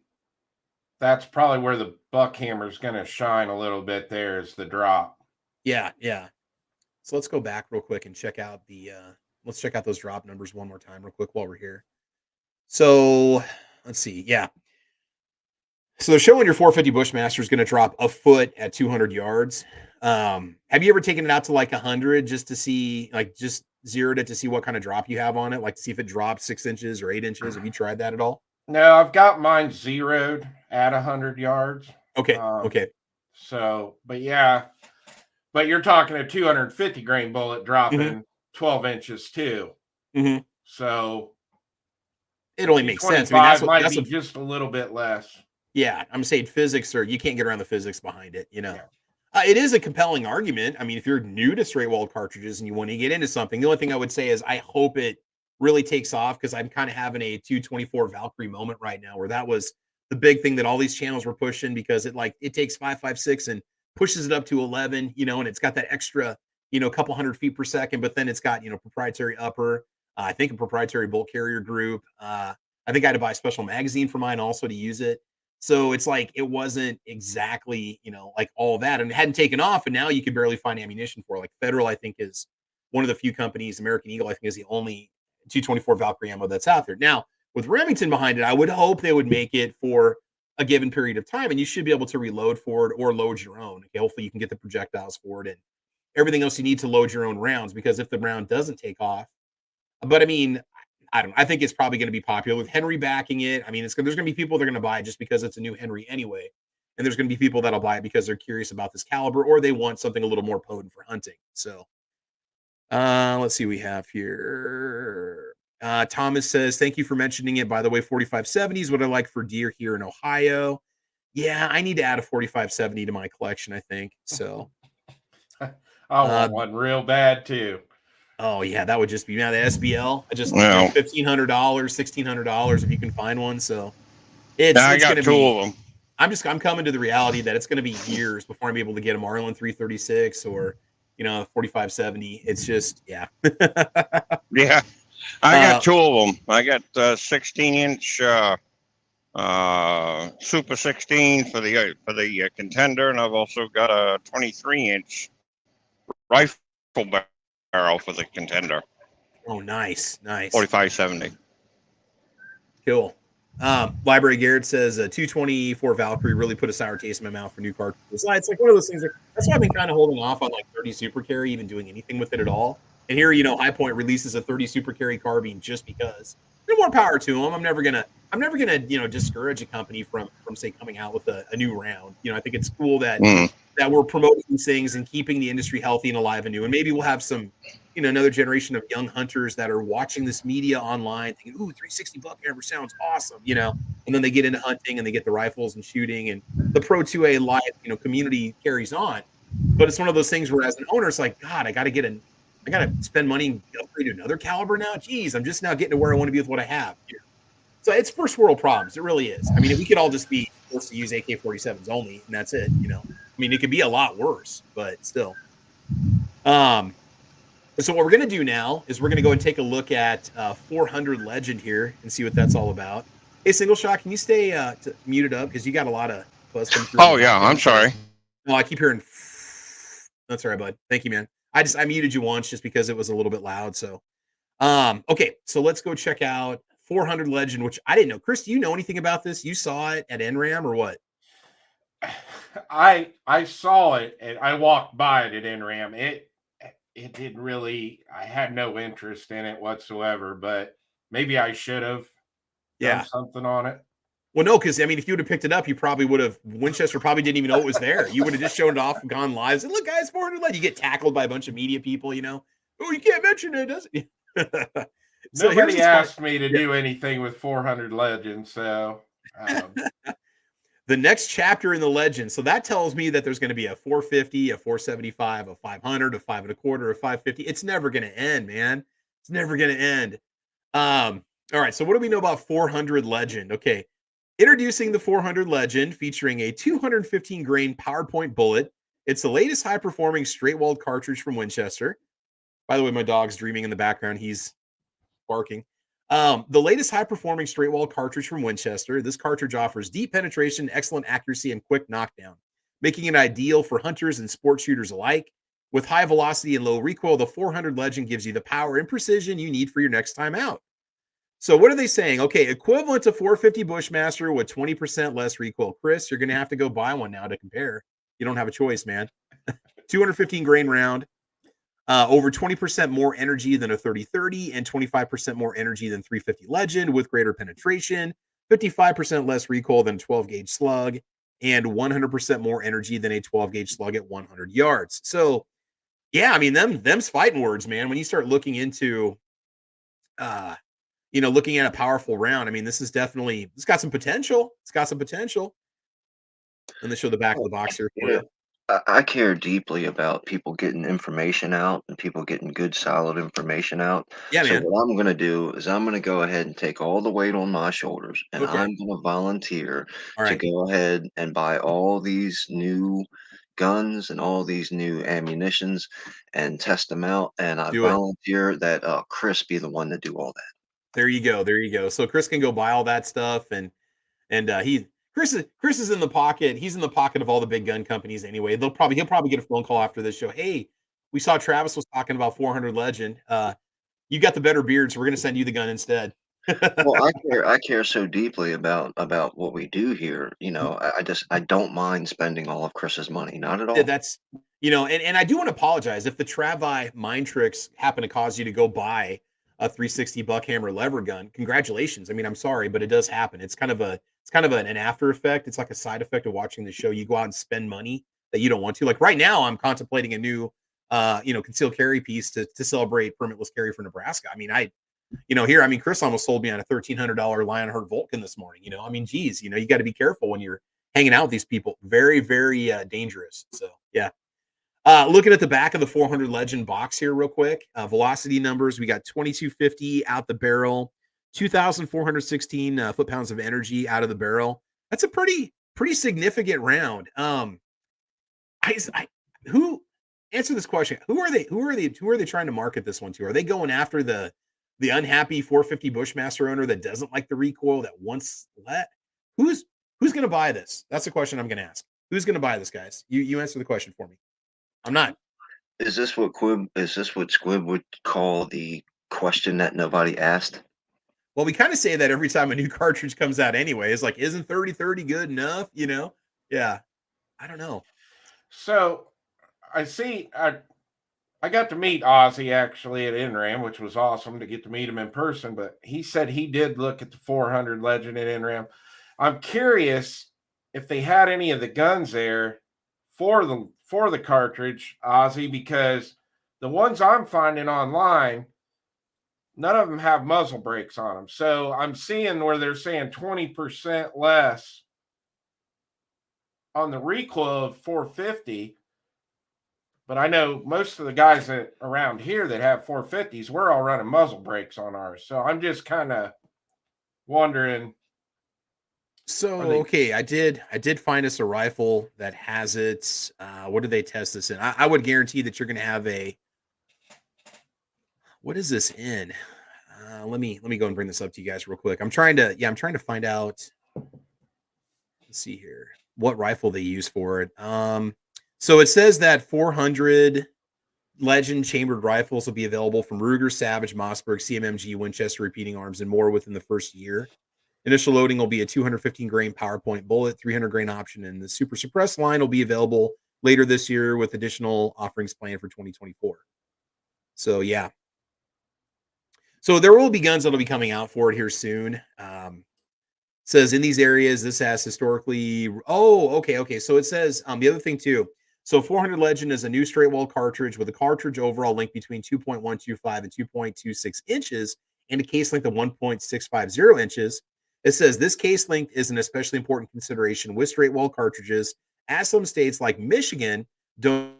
that's probably where the Buckhammer is going to shine a little bit. There is the drop. Yeah, yeah. So let's go back real quick and check out let's check out those drop numbers one more time real quick while we're here. So let's see. Yeah. So they're showing your 450 Bushmaster is going to drop a foot at 200 yards. Have you ever taken it out to like 100 just to see, like just zeroed it to see what kind of drop you have on it? Like to see if it drops 6 inches or 8 inches. Have you tried that at all? No, I've got mine zeroed at 100 yards. Okay. Okay. So, but yeah, but you're talking a 250 grain bullet dropping 12 inches too. Mm-hmm. So it only makes sense. I mean, that's what just a little bit less. Yeah, I'm saying physics, or you can't get around the physics behind it. You know, it is a compelling argument. I mean, if you're new to straight walled cartridges and you want to get into something, the only thing I would say is I hope it really takes off, because I'm kind of having a 224 Valkyrie moment right now, where that was the big thing that all these channels were pushing, because it takes 5.56 and pushes it up to 11, you know, and it's got that extra, you know, a couple hundred feet per second, but then it's got, you know, proprietary upper, I think a proprietary bolt carrier group. I think I had to buy a special magazine for mine also to use it. So it's like, it wasn't exactly, you know, like all that, and it hadn't taken off. And now you could barely find ammunition for, like, Federal, I think, is one of the few companies. American Eagle, I think, is the only 224 Valkyrie ammo that's out there. Now, with Remington behind it, I would hope they would make it for a given period of time, and you should be able to reload for it or load your own. Okay, hopefully you can get the projectiles for it and everything else you need to load your own rounds, because if the round doesn't take off, but I mean, I don't know. I think it's probably going to be popular with Henry backing it. I mean, there's going to be people that are going to buy it just because it's a new Henry anyway. And there's going to be people that'll buy it because they're curious about this caliber, or they want something a little more potent for hunting. So let's see what we have here. Thomas says, thank you for mentioning it. By the way, 4570 is what I like for deer here in Ohio. Yeah, I need to add a 4570 to my collection, I think. So I want one real bad too. Oh yeah, that would just be, the SBL. I just $1,500, $1,600 if you can find one. So it's got two of them. I'm coming to the reality that it's going to be years before I'm able to get a Marlin 336 or, you know, 4570. It's just yeah. I got two of them. I got 16-inch Super 16 for the Contender, and I've also got a 23-inch rifle barrel for the Contender. Oh, nice. 4570. Cool. Library Garrett says 224 Valkyrie really put a sour taste in my mouth for new cartridges. It's like one of those things that's why I've been kind of holding off on like 30 Super Carry, even doing anything with it at all. And here, you know, High Point releases a 30 Super Carry carbine just because. More power to them. I'm never gonna, you know, discourage a company from say coming out with a new round. You know, I think it's cool that that we're promoting these things and keeping the industry healthy and alive and new. And maybe we'll have some, you know, another generation of young hunters that are watching this media online thinking, ooh, 360 Buckhammer sounds awesome, you know, and then they get into hunting and they get the rifles and shooting, and the Pro 2A live, you know, community carries on. But it's one of those things where as an owner, it's like, God, I got to spend money and upgrade to another caliber now. Geez, I'm just now getting to where I want to be with what I have here. So it's first world problems. It really is. I mean, if we could all just be forced to use AK-47s only, and that's it, you know. I mean, it could be a lot worse, but still. So what we're going to do now is we're going to go and take a look at 400 Legend here and see what that's all about. Hey, Single Shot, can you stay muted up? Because you got a lot of buzz coming through. Oh, yeah, I'm sorry. No, I keep hearing. That's all right, bud. Thank you, man. I muted you once just because it was a little bit loud. So, okay, so let's go check out 400 Legend, which I didn't know. Chris, do you know anything about this? You saw it at NRAM or what? I saw it and I walked by it at NRAM. It didn't really. I had no interest in it whatsoever, but maybe I should have done something on it. Well, no, because I mean, if you would have picked it up, you probably would have. Winchester probably didn't even know it was there. You would have just shown it off and gone live. Said, look, guys, 400 Legend. You get tackled by a bunch of media people, you know. Oh, you can't mention it, does it? So nobody asked me to do anything with 400 Legend, so. The next chapter in the Legend. So that tells me that there's going to be a 450, a 475, a 500, a 5 1/4, a 550. It's never going to end, man. It's never going to end. All right. So what do we know about 400 Legend? Okay. Introducing the 400 Legend, featuring a 215 grain PowerPoint bullet. It's the latest high performing straight walled cartridge from Winchester. By the way, my dog's dreaming in the background. He's barking. The latest high-performing straight wall cartridge from Winchester. This cartridge offers deep penetration, excellent accuracy, and quick knockdown, making it ideal for hunters and sport shooters alike. With high velocity and low recoil, the 400 Legend gives you the power and precision you need for your next time out. So what are they saying? Okay, equivalent to 450 Bushmaster with 20% less recoil. Chris, you're going to have to go buy one now to compare. You don't have a choice, man. 215 grain round. Over 20% more energy than a 30-30 and 25% more energy than 350 Legend with greater penetration, 55% less recoil than 12 gauge slug, and 100% more energy than a 12 gauge slug at 100 yards. So, yeah, I mean, them's fighting words, man. When you start looking into, looking at a powerful round, I mean, it's got some potential. It's got some potential. And they show the back of the box here for you. I care deeply about people getting information out and people getting good, solid information out. Yeah, So man. what I'm going to do is I'm going to go ahead and take all the weight on my shoulders, and Okay. I'm going to volunteer All to right. go ahead and buy all these new guns and all these new ammunitions and test them out. And I Do it. volunteer that Chris be the one to do all that. There you go. There you go. So Chris can go buy all that stuff, and Chris is in the pocket. He's in the pocket of all the big gun companies anyway. He'll probably get a phone call after this show. Hey, we saw Travis was talking about 400 Legend. You got the better beard, so we're going to send you the gun instead. Well, I care so deeply about what we do here. I don't mind spending all of Chris's money, not at all. That's and I do want to apologize if the Travi mind tricks happen to cause you to go buy a 360 Buckhammer lever gun. Congratulations. I mean, I'm sorry, but it does happen. It's kind of an after effect. It's like a side effect of watching the show. You go out and spend money that you don't want to. Like right now, I'm contemplating a new concealed carry piece to celebrate permitless carry for Nebraska. I mean, Chris almost sold me on a $1,300 Lionheart Vulcan this morning. I mean, geez, you got to be careful when you're hanging out with these people. Very, very dangerous. So, yeah. Looking at the back of the 400 Legend box here real quick. Velocity numbers, we got 2250 out the barrel, 2,416 foot-pounds of energy out of the barrel. That's a pretty significant round. Who answer this question? Who are they trying to market this one to? Are they going after the unhappy 450 Bushmaster owner that doesn't like the recoil, that wants let? Who's going to buy this? That's the question I'm going to ask. Who's going to buy this, guys? You answer the question for me. I'm not. Is this what Squib would call the question that nobody asked? Well, we kind of say that every time a new cartridge comes out anyway. It's like, isn't 30-30 good enough? Yeah. I don't know. So I see I got to meet Ozzy actually at NRAM, which was awesome to get to meet him in person, but he said he did look at the 400 Legend at NRAM. I'm curious if they had any of the guns there for the cartridge, Ozzy, because the ones I'm finding online, none of them have muzzle brakes on them. So I'm seeing where they're saying 20% less on the recoil of 450. But I know most of the guys around here that have 450s, we're all running muzzle brakes on ours. So I'm just kind of wondering. So, okay, I did find us a rifle that has it. What did they test this in? I would guarantee that you're going to have what is this in? Let me go and bring this up to you guys real quick. I'm trying to find out. Let's see here. What rifle they use for it. So it says that 400 Legend chambered rifles will be available from Ruger, Savage, Mossberg, CMMG, Winchester, repeating arms, and more within the first year. Initial loading will be a 215 grain PowerPoint bullet, 300 grain option, and the super suppressed line will be available later this year with additional offerings planned for 2024. So yeah. So there will be guns that'll be coming out for it here soon. Says in these areas, this has historically. Oh, okay. So it says the other thing too. So 400 Legend is a new straight wall cartridge with a cartridge overall length between 2.125 and 2.26 inches and a case length of 1.650 inches. It says this case length is an especially important consideration with straight wall cartridges, as some states like Michigan don't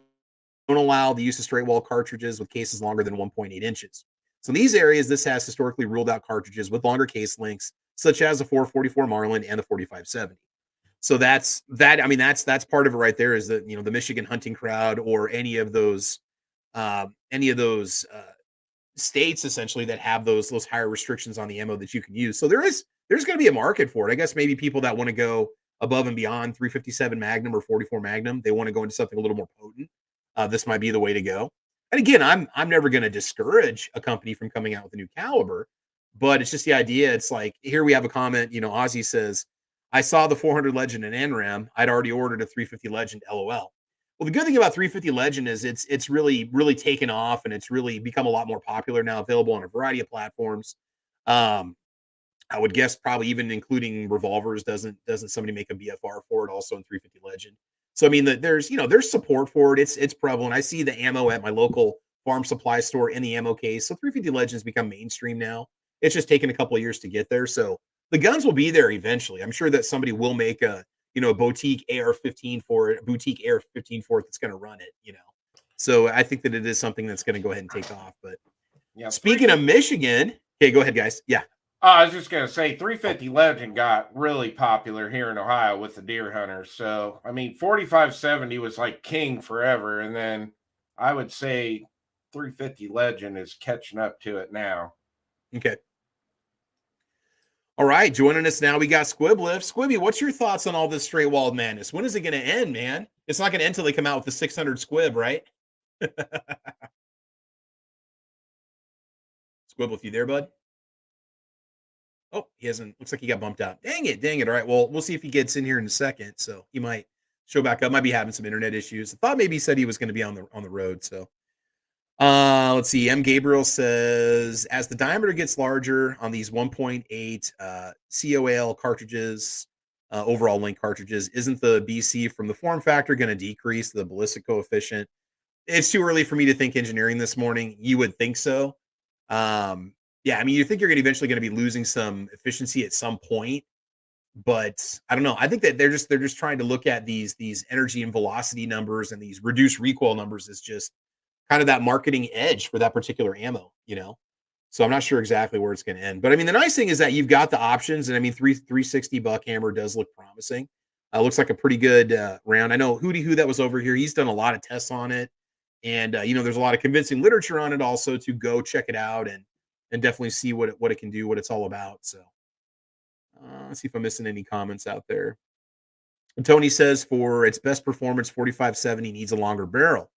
allow the use of straight wall cartridges with cases longer than 1.8 inches. So in these areas, this has historically ruled out cartridges with longer case lengths, such as the 444 Marlin and the 4570. So that's part of it right there, is that, the Michigan hunting crowd or any of those states essentially that have those higher restrictions on the ammo that you can use. So there's going to be a market for it. I guess maybe people that want to go above and beyond 357 Magnum or 44 Magnum, they want to go into something a little more potent. This might be the way to go. And again, I'm never going to discourage a company from coming out with a new caliber, but it's just the idea. It's like, here we have a comment, Ozzy says, I saw the 400 Legend in NRAM. I'd already ordered a 350 Legend, LOL. Well, the good thing about 350 Legend is it's really, really taken off, and it's really become a lot more popular now, available on a variety of platforms. I would guess probably even including revolvers. Doesn't somebody make a BFR for it also in 350 Legend? So I mean, there's support for it. It's prevalent. I see the ammo at my local farm supply store in the ammo case. So 350 Legends become mainstream now. It's just taken a couple of years to get there. So the guns will be there eventually. I'm sure that somebody will make a boutique AR-15 for it, a boutique AR-15 for it that's going to run it. So I think that it is something that's going to go ahead and take off. But yeah, speaking of Michigan, okay, go ahead, guys. Yeah. I was just going to say 350 Legend got really popular here in Ohio with the deer hunters. So, I mean, 4570 was like king forever. And then I would say 350 Legend is catching up to it now. Okay. All right. Joining us now, we got Squibliff. Squibby, what's your thoughts on all this straight walled madness? When is it going to end, man? It's not going to end until they come out with the 600 Squib, right? Squibliff, you there, bud? Oh, he hasn't. Looks like he got bumped out. Dang it. All right. Well, we'll see if he gets in here in a second. So he might show back up. Might be having some internet issues. I thought maybe he said he was going to be on the road. So let's see. M. Gabriel says, as the diameter gets larger on these 1.8 COAL cartridges, overall length cartridges, isn't the BC from the form factor going to decrease the ballistic coefficient? It's too early for me to think engineering this morning. You would think so. Yeah, I mean, you think you're eventually going to be losing some efficiency at some point, but I don't know. I think that they're just trying to look at these energy and velocity numbers and these reduced recoil numbers as just kind of that marketing edge for that particular ammo, So I'm not sure exactly where it's going to end. But I mean, the nice thing is that you've got the options, and I mean, 360 Buckhammer does look promising. Looks like a pretty good round. I know Hootie Who that was over here. He's done a lot of tests on it, and there's a lot of convincing literature on it also to go check it out and definitely see what it can do, what it's all about. So let's see if I'm missing any comments out there. And Tony says for its best performance, 4570 needs a longer barrel.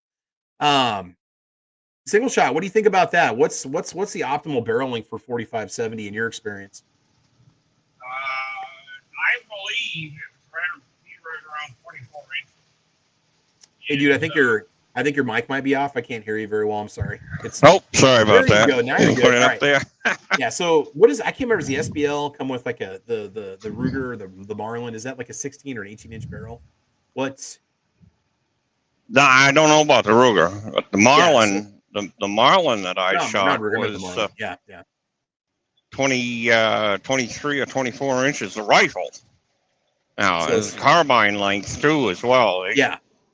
Single shot, what do you think about that? What's the optimal barrel length for 4570 in your experience? I believe it's right around 24 inches. Hey, dude, I think your mic might be off. I can't hear you very well. I'm sorry. Sorry about that. Go. Now you're good. Put it All up there. Yeah. So what is? I can't remember. Does the SBL come with like the Ruger, the Marlin? Is that like a 16 or an 18-inch barrel? What? No, I don't know about the Ruger, but the Marlin, the Marlin that I shot was 23 or 24 inches. The rifle. Now it's carbine length too as well.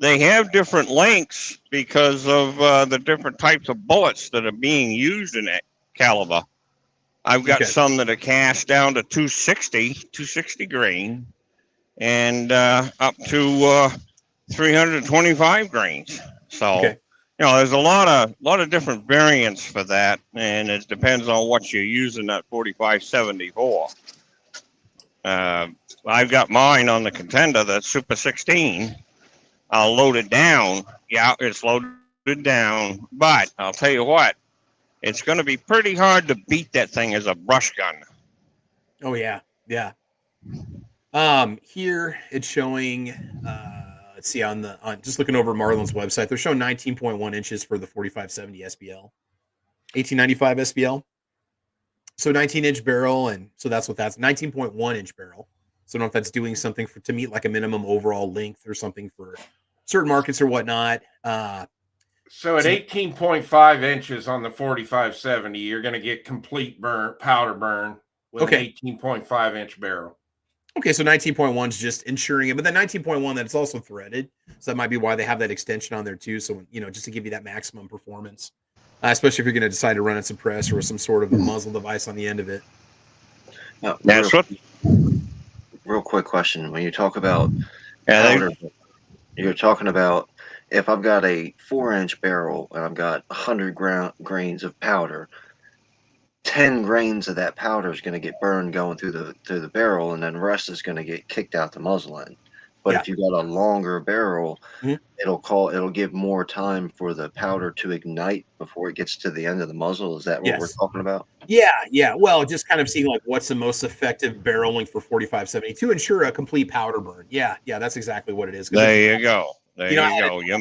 They have different lengths because of the different types of bullets that are being used in that caliber. I've got some that are cast down to 260 grain, and up to 325 grains. So, there's a lot of different variants for that, and it depends on what you're using that 4570 for. I've got mine on the Contender, that's Super 16. I'll load it down. Yeah, it's loaded down. But I'll tell you what, it's going to be pretty hard to beat that thing as a brush gun. Oh, yeah. Here it's showing, let's see, on just looking over Marlin's website, they're showing 19.1 inches for the 4570 SBL, 1895 SBL. So 19-inch barrel, and so that's 19.1-inch barrel. So I don't know if that's doing something to meet like a minimum overall length or something for certain markets or whatnot. So at 18.5 inches on the 4570, you're going to get complete powder burn with an 18.5 inch barrel. Okay, so 19.1 is just ensuring it, but then 19.1 that it's also threaded, so that might be why they have that extension on there too. So just to give you that maximum performance, especially if you're going to decide to run it suppressed or some sort of a muzzle device on the end of it. Real quick question: when you talk about powder, you're talking about if I've got a 4-inch barrel and I've got 100 grains of powder, 10 grains of that powder is going to get burned going through the barrel, and then the rest is going to get kicked out the muzzle end. But Yeah. if you've got a longer barrel, Mhm. it'll give more time for the powder to ignite before it gets to the end of the muzzle. Is that what we're Yes. talking about? Yeah. Well, just kind of seeing like what's the most effective barreling for 4570 to ensure a complete powder burn. Yeah, that's exactly what it is. There you go. There You know, I you had go. Your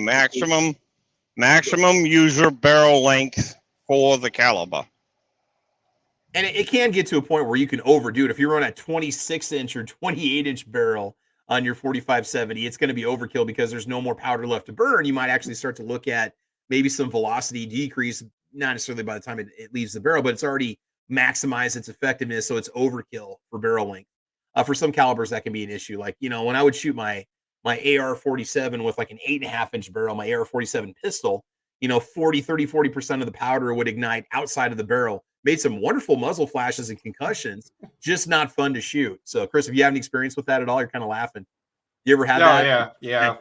maximum user barrel length for the caliber. And it can get to a point where you can overdo it. If you run a 26-inch or 28-inch barrel on your 4570, it's going to be overkill because there's no more powder left to burn. You might actually start to look at maybe some velocity decrease, not necessarily by the time it leaves the barrel, but it's already maximized its effectiveness, so it's overkill for barrel length. For some calibers, that can be an issue. Like, when I would shoot my AR-47 with like an 8.5-inch barrel, my AR-47 pistol, 40% of the powder would ignite outside of the barrel. Made some wonderful muzzle flashes and concussions, just not fun to shoot. So, Chris, if you have any experience with that at all, you're kind of laughing. You ever had that? Yeah.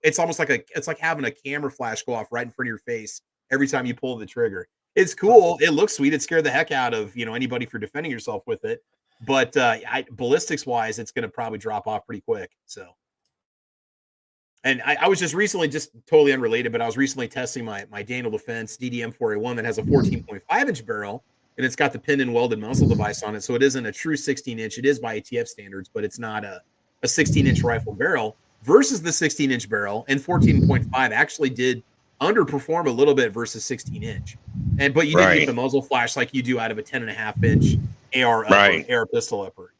It's almost like it's like having a camera flash go off right in front of your face every time you pull the trigger. It's cool. It looks sweet. It scared the heck out of anybody for defending yourself with it. But ballistics wise, it's going to probably drop off pretty quick. So. And I was just recently, just totally unrelated, but I was recently testing my Daniel Defense DDM 4A1 that has a 14.5-inch barrel, and it's got the pinned and welded muzzle device on it. So it isn't a true 16-inch. It is by ATF standards, but it's not a 16-inch rifle barrel versus the 16-inch barrel. And 14.5 actually did underperform a little bit versus 16-inch. But you didn't get the muzzle flash like you do out of a 10.5-inch AR upper, AR pistol upper,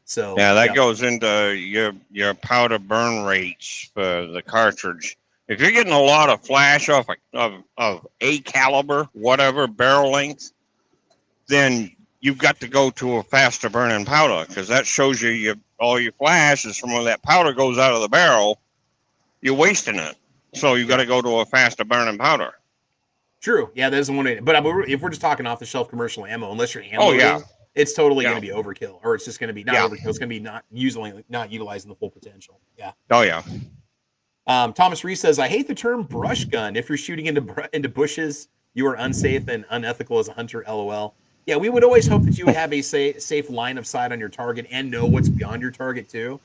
So yeah, that goes into your powder burn rates for the cartridge. If you're getting a lot of flash off of a caliber, whatever barrel length, then you've got to go to a faster burning powder, because that shows you all your flash is from when that powder goes out of the barrel, you're wasting it. So you got to go to a faster burning powder. True. Yeah, there's one way. But if we're just talking off the shelf commercial ammo, unless you're hand loading, it's totally going to be overkill, or it's just going to be not overkill. It's going to be not utilizing the full potential. Yeah. Oh yeah. Thomas Reese says, I hate the term brush gun. If you're shooting into bushes, you are unsafe and unethical as a hunter. LOL. Yeah, we would always hope that you would have a safe line of sight on your target and know what's beyond your target too.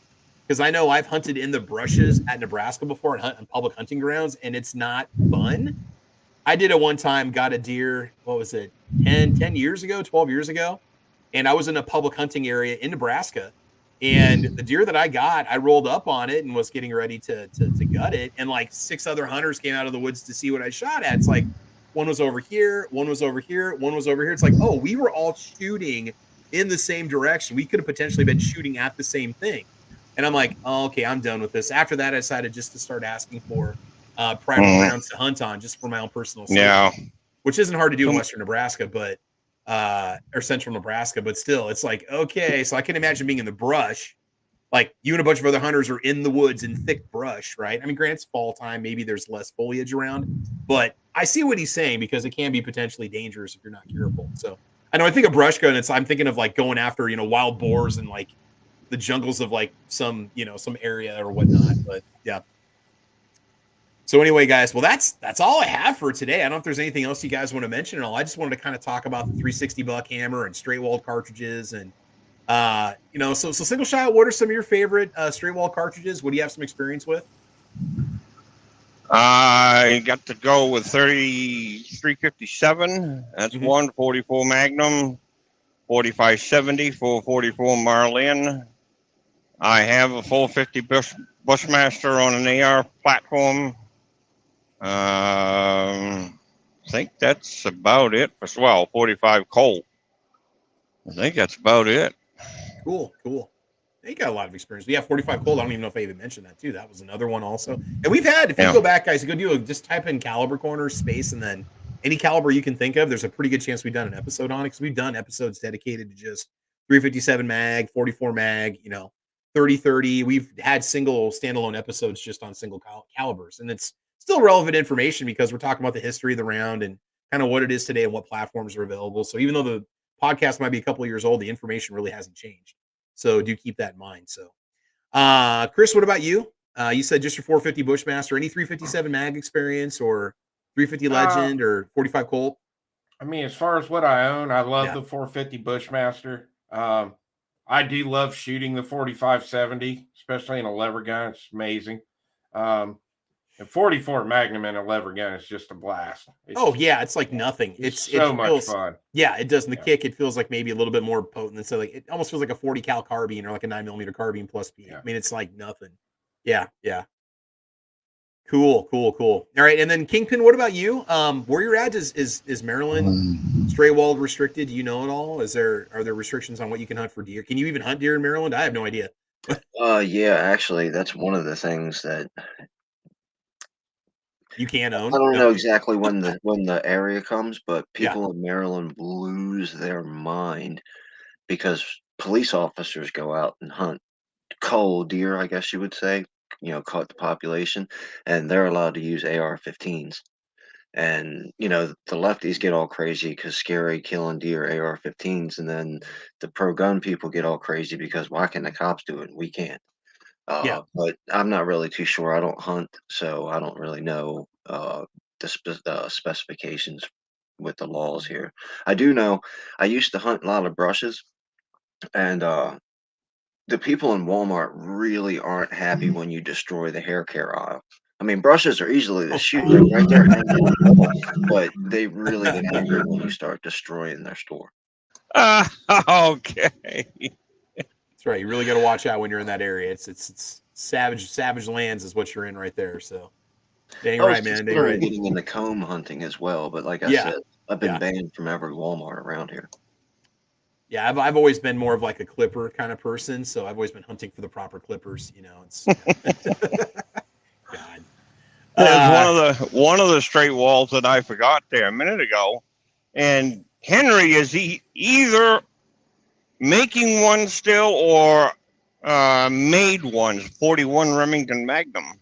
Because I know I've hunted in the brushes at Nebraska before and on public hunting grounds, and it's not fun. I did it one time, got a deer, what was it, 10 years ago, 12 years ago. And I was in a public hunting area in Nebraska. And the deer that I got, I rolled up on it and was getting ready to gut it. And like 6 other hunters came out of the woods to see what I shot at. It's like one was over here, one was over here, one was over here. It's like, oh, we were all shooting in the same direction. We could have potentially been shooting at the same thing. And I'm like, oh, okay, I'm done with this. After that, I decided just to start asking for private grounds to hunt on, just for my own personal safety, which isn't hard to do in Western Nebraska, but or Central Nebraska, but still, it's like, okay, so I can imagine being in the brush, like you and a bunch of other hunters are in the woods in thick brush, right? I mean, granted, it's fall time, maybe there's less foliage around, but I see what he's saying, because it can be potentially dangerous if you're not careful. So I know, I think of brush gun, I'm thinking of like going after, wild boars and like the jungles of like some area or whatnot, but yeah. So anyway, guys, well, that's all I have for today. I don't know if there's anything else you guys want to mention at all. I just wanted to kind of talk about the 360 Buckhammer and straight walled cartridges, and so single shot. What are some of your favorite straight wall cartridges? What do you have some experience with? I got to go with 3357. That's 144 Magnum, 4570 for 44 Marlin. I have a full 50 Bushmaster on an AR platform. I think that's about it. 45 Colt. I think that's about it. Cool. You got a lot of experience. Yeah, 45 Colt. I don't even know if I even mentioned that too. That was another one also. And we've had, if you go back, guys, just type in caliber corner space and then any caliber you can think of. There's a pretty good chance we've done an episode on it, because we've done episodes dedicated to just 357 mag, 44 mag, 30-30. We've had single standalone episodes just on single calibers, and it's still relevant information because we're talking about the history of the round and kind of what it is today and what platforms are available. So even though the podcast might be a couple of years old, the information really hasn't changed. So do keep that in mind. So, Chris, what about you? You said just your 450 Bushmaster. Any 357 mag experience or 350 Legend or 45 Colt? I mean, as far as what I own, I love Yeah. the 450 Bushmaster. I do love shooting the 4570, especially in a lever gun. It's amazing. And 44 Magnum in a lever gun is just a blast. Oh yeah, it's like nothing. It's It so much feels fun. yeah, it does. And the Yeah. kick, it feels like maybe a little bit more potent than so like it almost feels like a 40 cal carbine or like a 9mm carbine plus speed. Yeah. I mean, it's like nothing. Yeah, yeah. Cool. All right, and then Kingpin, what about you? Where you're at is Maryland stray walled restricted? Do you know it all? Are there restrictions on what you can hunt for deer? Can you even hunt deer in Maryland? I have no idea. Yeah, actually, that's one of the things that You can own? I don't No. know exactly when the area comes, but Yeah. people in Maryland lose their mind because police officers go out and hunt cull deer, I guess you would say, caught the population, and they're allowed to use AR-15s. And the lefties get all crazy because scary killing deer AR-15s, and then the pro gun people get all crazy because why can the cops do it and we can't? Yeah. But I'm not really too sure. I don't hunt, so I don't really know the specifications with the laws here. I do know I used to hunt a lot of brushes, and the people in Walmart really aren't happy when you destroy the hair care aisle. I mean, brushes are easily to shoot. They're right there hanging in the wall, but they really get angry when you start destroying their store. Okay. That's right. You really got to watch out when you're in that area. It's savage lands is what you're in right there. So, dang I was right, man. Dang considering right. getting into comb hunting as well, but like I Yeah. said, I've been Yeah. banned from every Walmart around here. Yeah, I've always been more of like a clipper kind of person, so I've always been hunting for the proper clippers. It's God. There's one of the straight walls that I forgot there a minute ago, and Henry is either making one still or made one 41 Remington Magnum.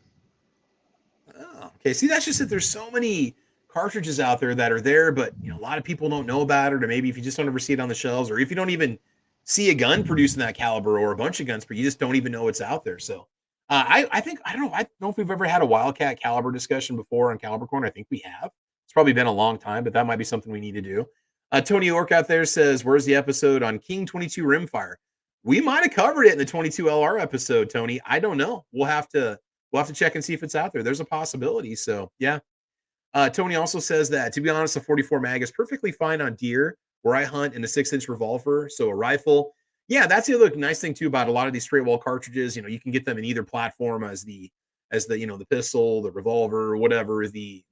Oh, okay. See, that's just that there's so many cartridges out there that are there, but a lot of people don't know about it, or maybe if you just don't ever see it on the shelves, or if you don't even see a gun producing that caliber or a bunch of guns, but you just don't even know it's out there. So I think I don't know if we've ever had a Wildcat caliber discussion before on Caliber Corner. I think we have. It's probably been a long time, but that might be something we need to do. Tony York out there says, "Where's the episode on King 22 Rimfire?" We might have covered it in the 22 LR episode, Tony. I don't know. We'll have to check and see if it's out there. There's a possibility. So yeah. Tony also says that, to be honest, a 44 mag is perfectly fine on deer where I hunt in a 6-inch revolver. So a rifle. Yeah, that's the other nice thing too about a lot of these straight wall cartridges. You can get them in either platform as the the pistol, the revolver, whatever, the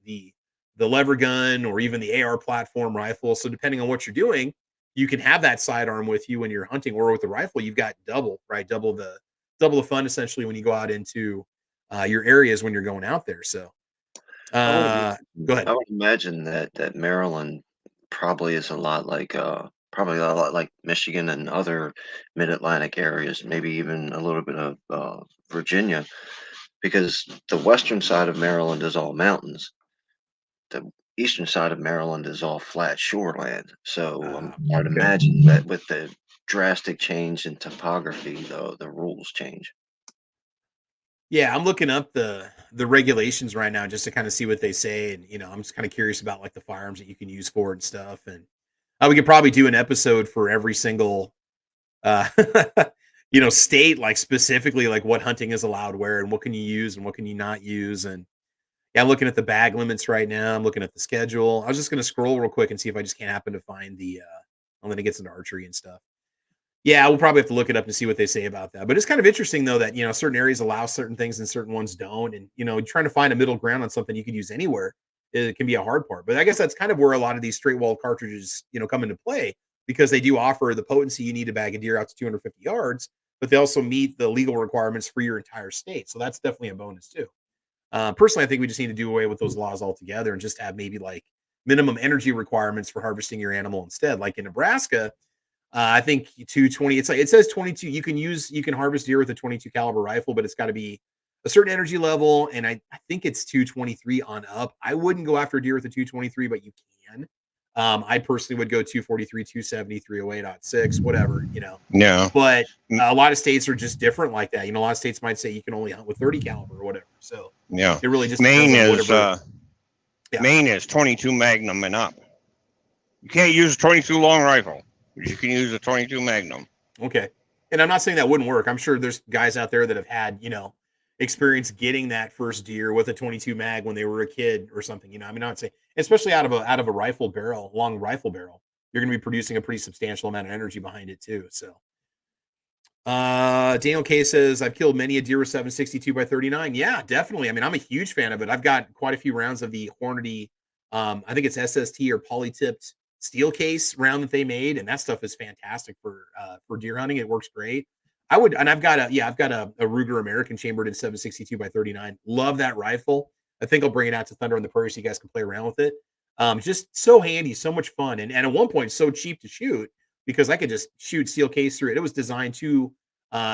lever gun, or even the AR platform rifle. So depending on what you're doing, you can have that sidearm with you when you're hunting, or with the rifle, you've got double the fun essentially when you go out into your areas when you're going out there. So go ahead. I would imagine that Maryland probably is a lot like probably a lot like Michigan and other mid-Atlantic areas, maybe even a little bit of Virginia, because the western side of Maryland is all mountains. The eastern side of Maryland is all flat shoreland. So I'd imagine that with the drastic change in topography, the rules change. Yeah, I'm looking up the regulations right now just to kind of see what they say, and I'm just kind of curious about like the firearms that you can use for it and stuff. And we could probably do an episode for every single uh state, like specifically like what hunting is allowed where and what can you use and what can you not use. And yeah, I'm looking at the bag limits right now. I'm looking at the schedule. I was just going to scroll real quick and see if I just can't happen to find the when it gets into archery and stuff. Yeah, we'll probably have to look it up and see what they say about that. But it's kind of interesting though that certain areas allow certain things and certain ones don't, and trying to find a middle ground on something you could use anywhere, it can be a hard part. But I guess that's kind of where a lot of these straight wall cartridges come into play, because they do offer the potency you need to bag a deer out to 250 yards, but they also meet the legal requirements for your entire state. So that's definitely a bonus too. Personally, I think we just need to do away with those laws altogether and just have maybe like minimum energy requirements for harvesting your animal instead. Like in Nebraska, I think 220. It's like it says 22. You can harvest deer with a 22 caliber rifle, but it's got to be a certain energy level, and I think it's 223 on up. I wouldn't go after a deer with a 223, but you can. I personally would go 243, 270, 308.6, whatever, Yeah. But a lot of states are just different like that. A lot of states might say you can only hunt with 30 caliber or whatever. So yeah, it really just Maine depends on is whatever. Maine is 22 Magnum and up. You can't use a 22 long rifle. You can use a 22 Magnum. Okay. And I'm not saying that wouldn't work. I'm sure there's guys out there that have had, experience getting that first deer with a 22 mag when they were a kid or something. I mean, I'd say, especially out of a rifle barrel, long rifle barrel, you're going to be producing a pretty substantial amount of energy behind it too. So, Daniel K says, I've killed many a deer with 762 by 39. Yeah, definitely. I mean, I'm a huge fan of it. I've got quite a few rounds of the Hornady. I think it's SST or poly-tipped steel case round that they made, and that stuff is fantastic for deer hunting. It works great. I've got a Ruger American chambered in 762 by 39. Love that rifle. I think I'll bring it out to Thunder on the Prairie so you guys can play around with it. Just so handy, so much fun, and at one point so cheap to shoot because I could just shoot steel case through it. It was designed to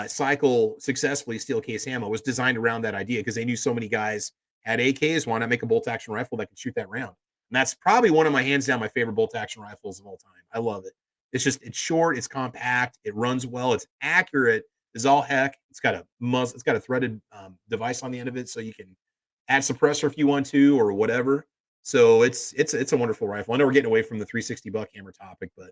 cycle successfully steel case ammo. It was designed around that idea because they knew so many guys had AKs. Why not make a bolt action rifle that could shoot that round? And that's probably one of my hands down my favorite bolt action rifles of all time. I love it. It's short, it's compact, it runs well, it's accurate as all heck. It's got a threaded device on the end of it, so you can add suppressor if you want to or whatever. So it's a wonderful rifle. I know we're getting away from the 360 Buckhammer topic, but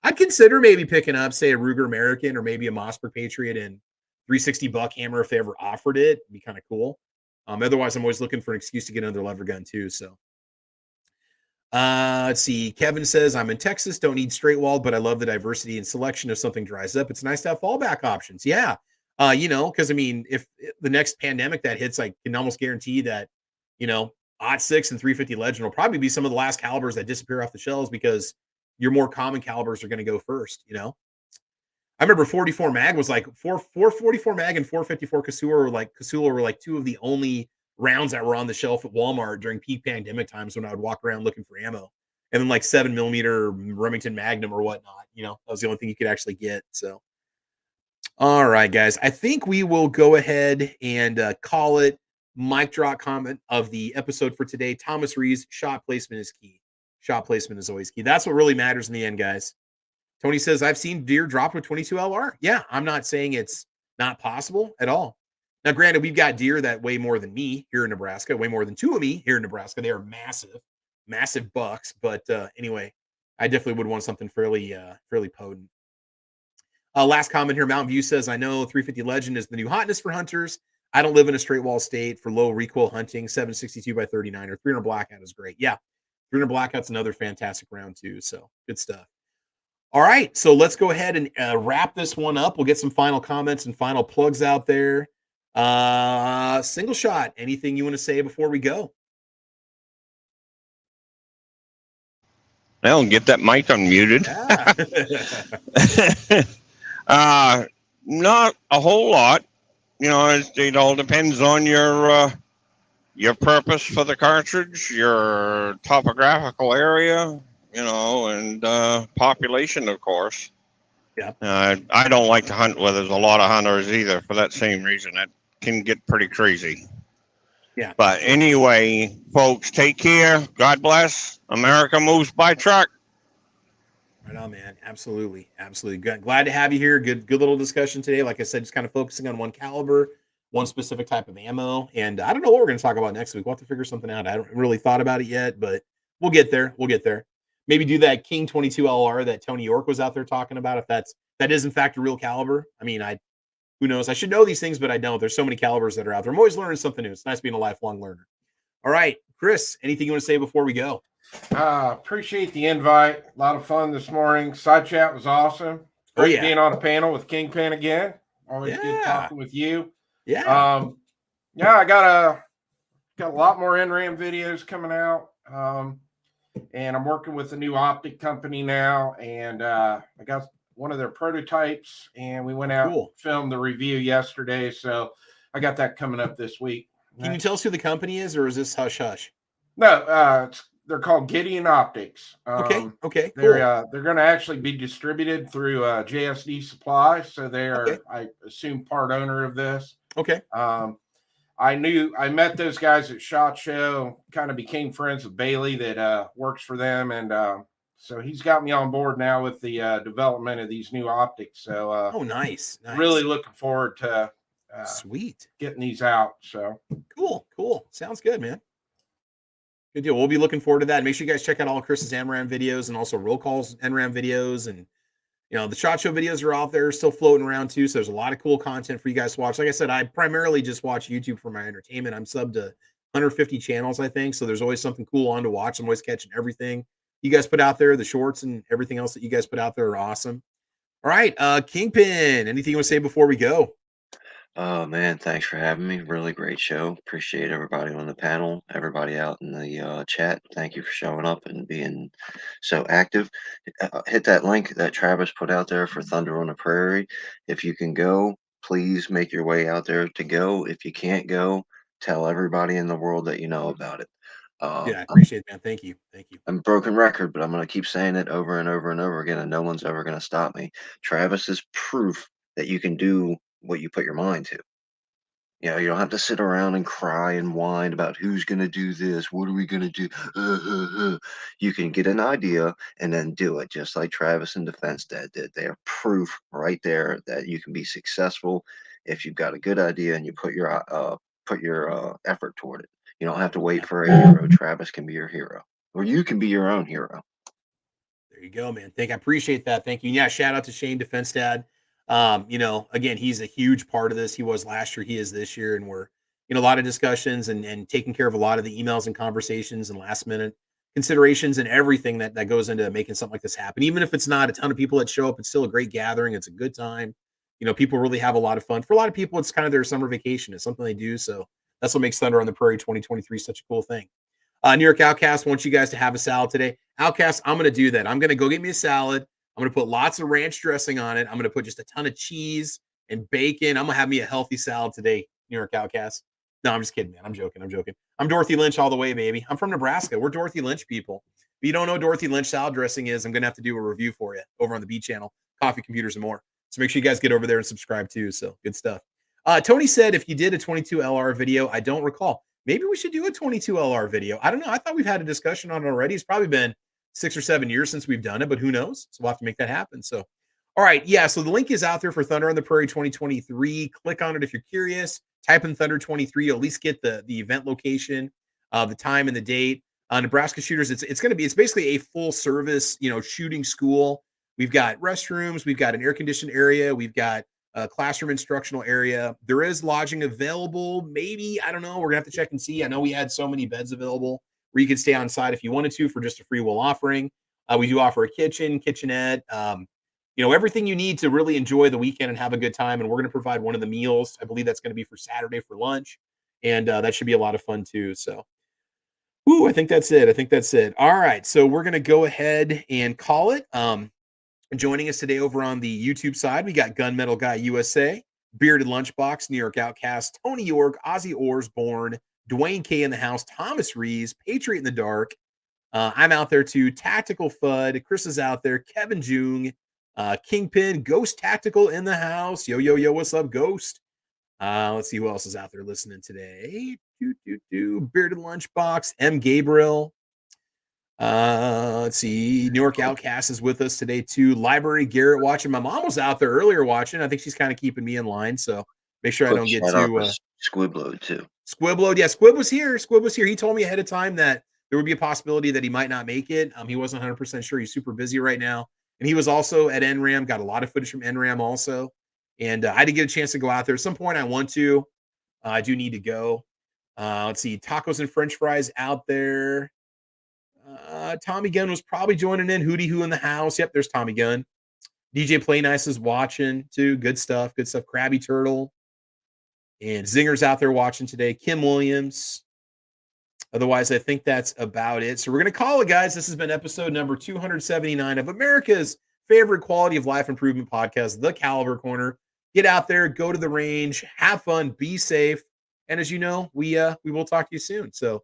I'd consider maybe picking up, say, a Ruger American or maybe a Mossberg Patriot and 360 Buckhammer if they ever offered it. It'd be kind of cool. Otherwise, I'm always looking for an excuse to get another lever gun too. So. Let's see. Kevin says, I'm in Texas, don't need straight walled, but I love the diversity and selection. If something dries up, it's nice to have fallback options. Yeah. Because I mean, if the next pandemic that hits, I can almost guarantee that, .6 and 350 Legend will probably be some of the last calibers that disappear off the shelves because your more common calibers are going to go first. I remember 44 mag was like 444 mag and 454 Casulla were like two of the only rounds that were on the shelf at Walmart during peak pandemic times when I would walk around looking for ammo. And then like 7mm Remington Magnum or whatnot, that was the only thing you could actually get. So, all right, guys, I think we will go ahead and call it mic drop comment of the episode for today. Thomas Rees, shot placement is key. Shot placement is always key. That's what really matters in the end, guys. Tony says, I've seen deer drop with 22 LR. Yeah, I'm not saying it's not possible at all. Now, granted, we've got deer that weigh more than me here in Nebraska, way more than two of me here in Nebraska. They are massive, massive bucks. But anyway, I definitely would want something fairly potent. Last comment here, Mountain View says, I know 350 Legend is the new hotness for hunters. I don't live in a straight wall state for low recoil hunting. 762 by 39 or 300 Blackout is great. Yeah, 300 Blackout's another fantastic round too. So good stuff. All right, so let's go ahead and wrap this one up. We'll get some final comments and final plugs out there. Single shot, anything you want to say before we go? Well, get that mic unmuted. Yeah. Not a whole lot. It all depends on your purpose for the cartridge, your topographical area, and population, of course. Yeah. I don't like to hunt where there's a lot of hunters either for that same reason. That can get pretty crazy. Yeah. But anyway, folks, take care. God bless. America moves by truck. Right on, man. Absolutely. Absolutely. Glad to have you here. Good little discussion today. Like I said, just kind of focusing on one caliber, one specific type of ammo. And I don't know what we're going to talk about next week. We'll have to figure something out. I haven't really thought about it yet, but we'll get there. Maybe do that King 22 LR that Tony York was out there talking about. If that is in fact a real caliber. I mean, who knows? I should know these things, but I don't. There's so many calibers that are out there. I'm always learning something new. It's nice being a lifelong learner. All right, Chris, anything you want to say before we go? Appreciate the invite. A lot of fun this morning. Side chat was awesome. Great being on a panel with Kingpin again. Always good talking with you. Yeah. I got a lot more NRAM videos coming out. And I'm working with a new optic company now, and I got one of their prototypes, and we went out and filmed the review yesterday. So I got that coming up this week. Can you tell us who the company is, or is this hush hush? No, they're called Gideon Optics. Okay. They're going to actually be distributed through JSD Supply, so they are, I assume, part owner of this. Okay. I met those guys at SHOT Show, kind of became friends with Bailey that works for them, and So he's got me on board now with the development of these new optics. So Oh, nice. really looking forward to sweet getting these out. So cool. Sounds good, man. Good deal. We'll be looking forward to that. Make sure you guys check out all of Chris's NRAM videos and also Roll Call's NRAM videos. And, the SHOT Show videos are out there still floating around too. So there's a lot of cool content for you guys to watch. Like I said, I primarily just watch YouTube for my entertainment. I'm subbed to 150 channels, I think. So there's always something cool on to watch. I'm always catching everything you guys put out there. The shorts and everything else that you guys put out there are awesome. All right. Kingpin, anything you want to say before we go? Oh man, thanks for having me. Really great show. Appreciate everybody on the panel, everybody out in the chat. Thank you for showing up and being so active. Hit that link that Travis put out there for Thunder on the Prairie. If you can go, please make your way out there to go. If you can't go, tell everybody in the world that you know about it. Yeah, I appreciate it, man. Thank you. I'm a broken record, but I'm going to keep saying it over and over and over again, and no one's ever going to stop me. Travis is proof that you can do what you put your mind to. You don't have to sit around and cry and whine about who's going to do this. What are we going to do? You can get an idea and then do it, just like Travis and Defense Dad did. They are proof right there that you can be successful if you've got a good idea and you put your effort toward it. You don't have to wait for a hero. Travis can be your hero, or you can be your own hero. There you go, man. I appreciate that. Thank you. Yeah, shout out to Shane, Defense Dad. Again, he's a huge part of this. He was last year, he is this year, and we're a lot of discussions and taking care of a lot of the emails and conversations and last minute considerations and everything that goes into making something like this happen. Even if it's not a ton of people that show up, it's still a great gathering. It's a good time. People really have a lot of fun. For a lot of people, it's kind of their summer vacation. It's something they do. So that's what makes Thunder on the Prairie 2023 such a cool thing. New York Outcast wants you guys to have a salad today. Outcast, I'm going to do that. I'm going to go get me a salad. I'm going to put lots of ranch dressing on it. I'm going to put just a ton of cheese and bacon. I'm going to have me a healthy salad today, New York Outcast. No, I'm just kidding, man. I'm joking. I'm Dorothy Lynch all the way, baby. I'm from Nebraska. We're Dorothy Lynch people. If you don't know what Dorothy Lynch salad dressing is, I'm going to have to do a review for you over on the B channel, Coffee, Computers, and More. So make sure you guys get over there and subscribe too. So good stuff. Tony said if you did a 22 LR video, I don't recall. Maybe we should do a 22 LR video. I don't know. I thought we've had a discussion on it already. It's probably been 6 or 7 years since we've done it, but who knows? So we'll have to make that happen. So, all right. Yeah. So the link is out there for Thunder on the Prairie 2023. Click on it if you're curious. Type in Thunder 23. You'll at least get the event location, the time and the date. Nebraska Shooters, it's basically a full service, shooting school. We've got restrooms. We've got an air conditioned area. We've got a classroom instructional area. There is lodging available. Maybe, I don't know. We're gonna have to check and see. I know we had so many beds available where you could stay on site if you wanted to for just a free will offering. We do offer a kitchenette, everything you need to really enjoy the weekend and have a good time. And we're going to provide one of the meals. I believe that's going to be for Saturday for lunch. And that should be a lot of fun too. So, I think that's it. All right. So we're going to go ahead and call it. Joining us today over on the YouTube side, we got Gunmetal Guy USA, Bearded Lunchbox, New York Outcast, Tony York, Ozzy Orsborn, Dwayne K in the house, Thomas Rees, Patriot in the Dark. I'm out there too. Tactical Fudd. Chris is out there. Kevin Jung, Kingpin, Ghost Tactical in the house. Yo, what's up, Ghost? Let's see who else is out there listening today. Bearded Lunchbox, M. Gabriel. Let's see. New York Outcast is with us today too. Library Garrett watching. My mom was out there earlier watching. I think she's kind of keeping me in line. So make sure I don't get too Squibload too. Squibload. Yeah, Squib was here. He told me ahead of time that there would be a possibility that he might not make it. He wasn't 100% sure. He's super busy right now. And he was also at NRAM, got a lot of footage from NRAM also. And I did get a chance to go out there. At some point I want to. I do need to go. Let's see. Tacos and French fries out there. Tommy Gunn was probably joining in. Hootie Who in the house. Yep, there's Tommy Gunn. DJ Play Nice is watching too. Good stuff. Krabby Turtle. And Zinger's out there watching today. Kim Williams. Otherwise, I think that's about it. So we're going to call it, guys. This has been episode number 279 of America's favorite quality of life improvement podcast, The Caliber Corner. Get out there, go to the range, have fun, be safe. And as you know, we will talk to you soon. So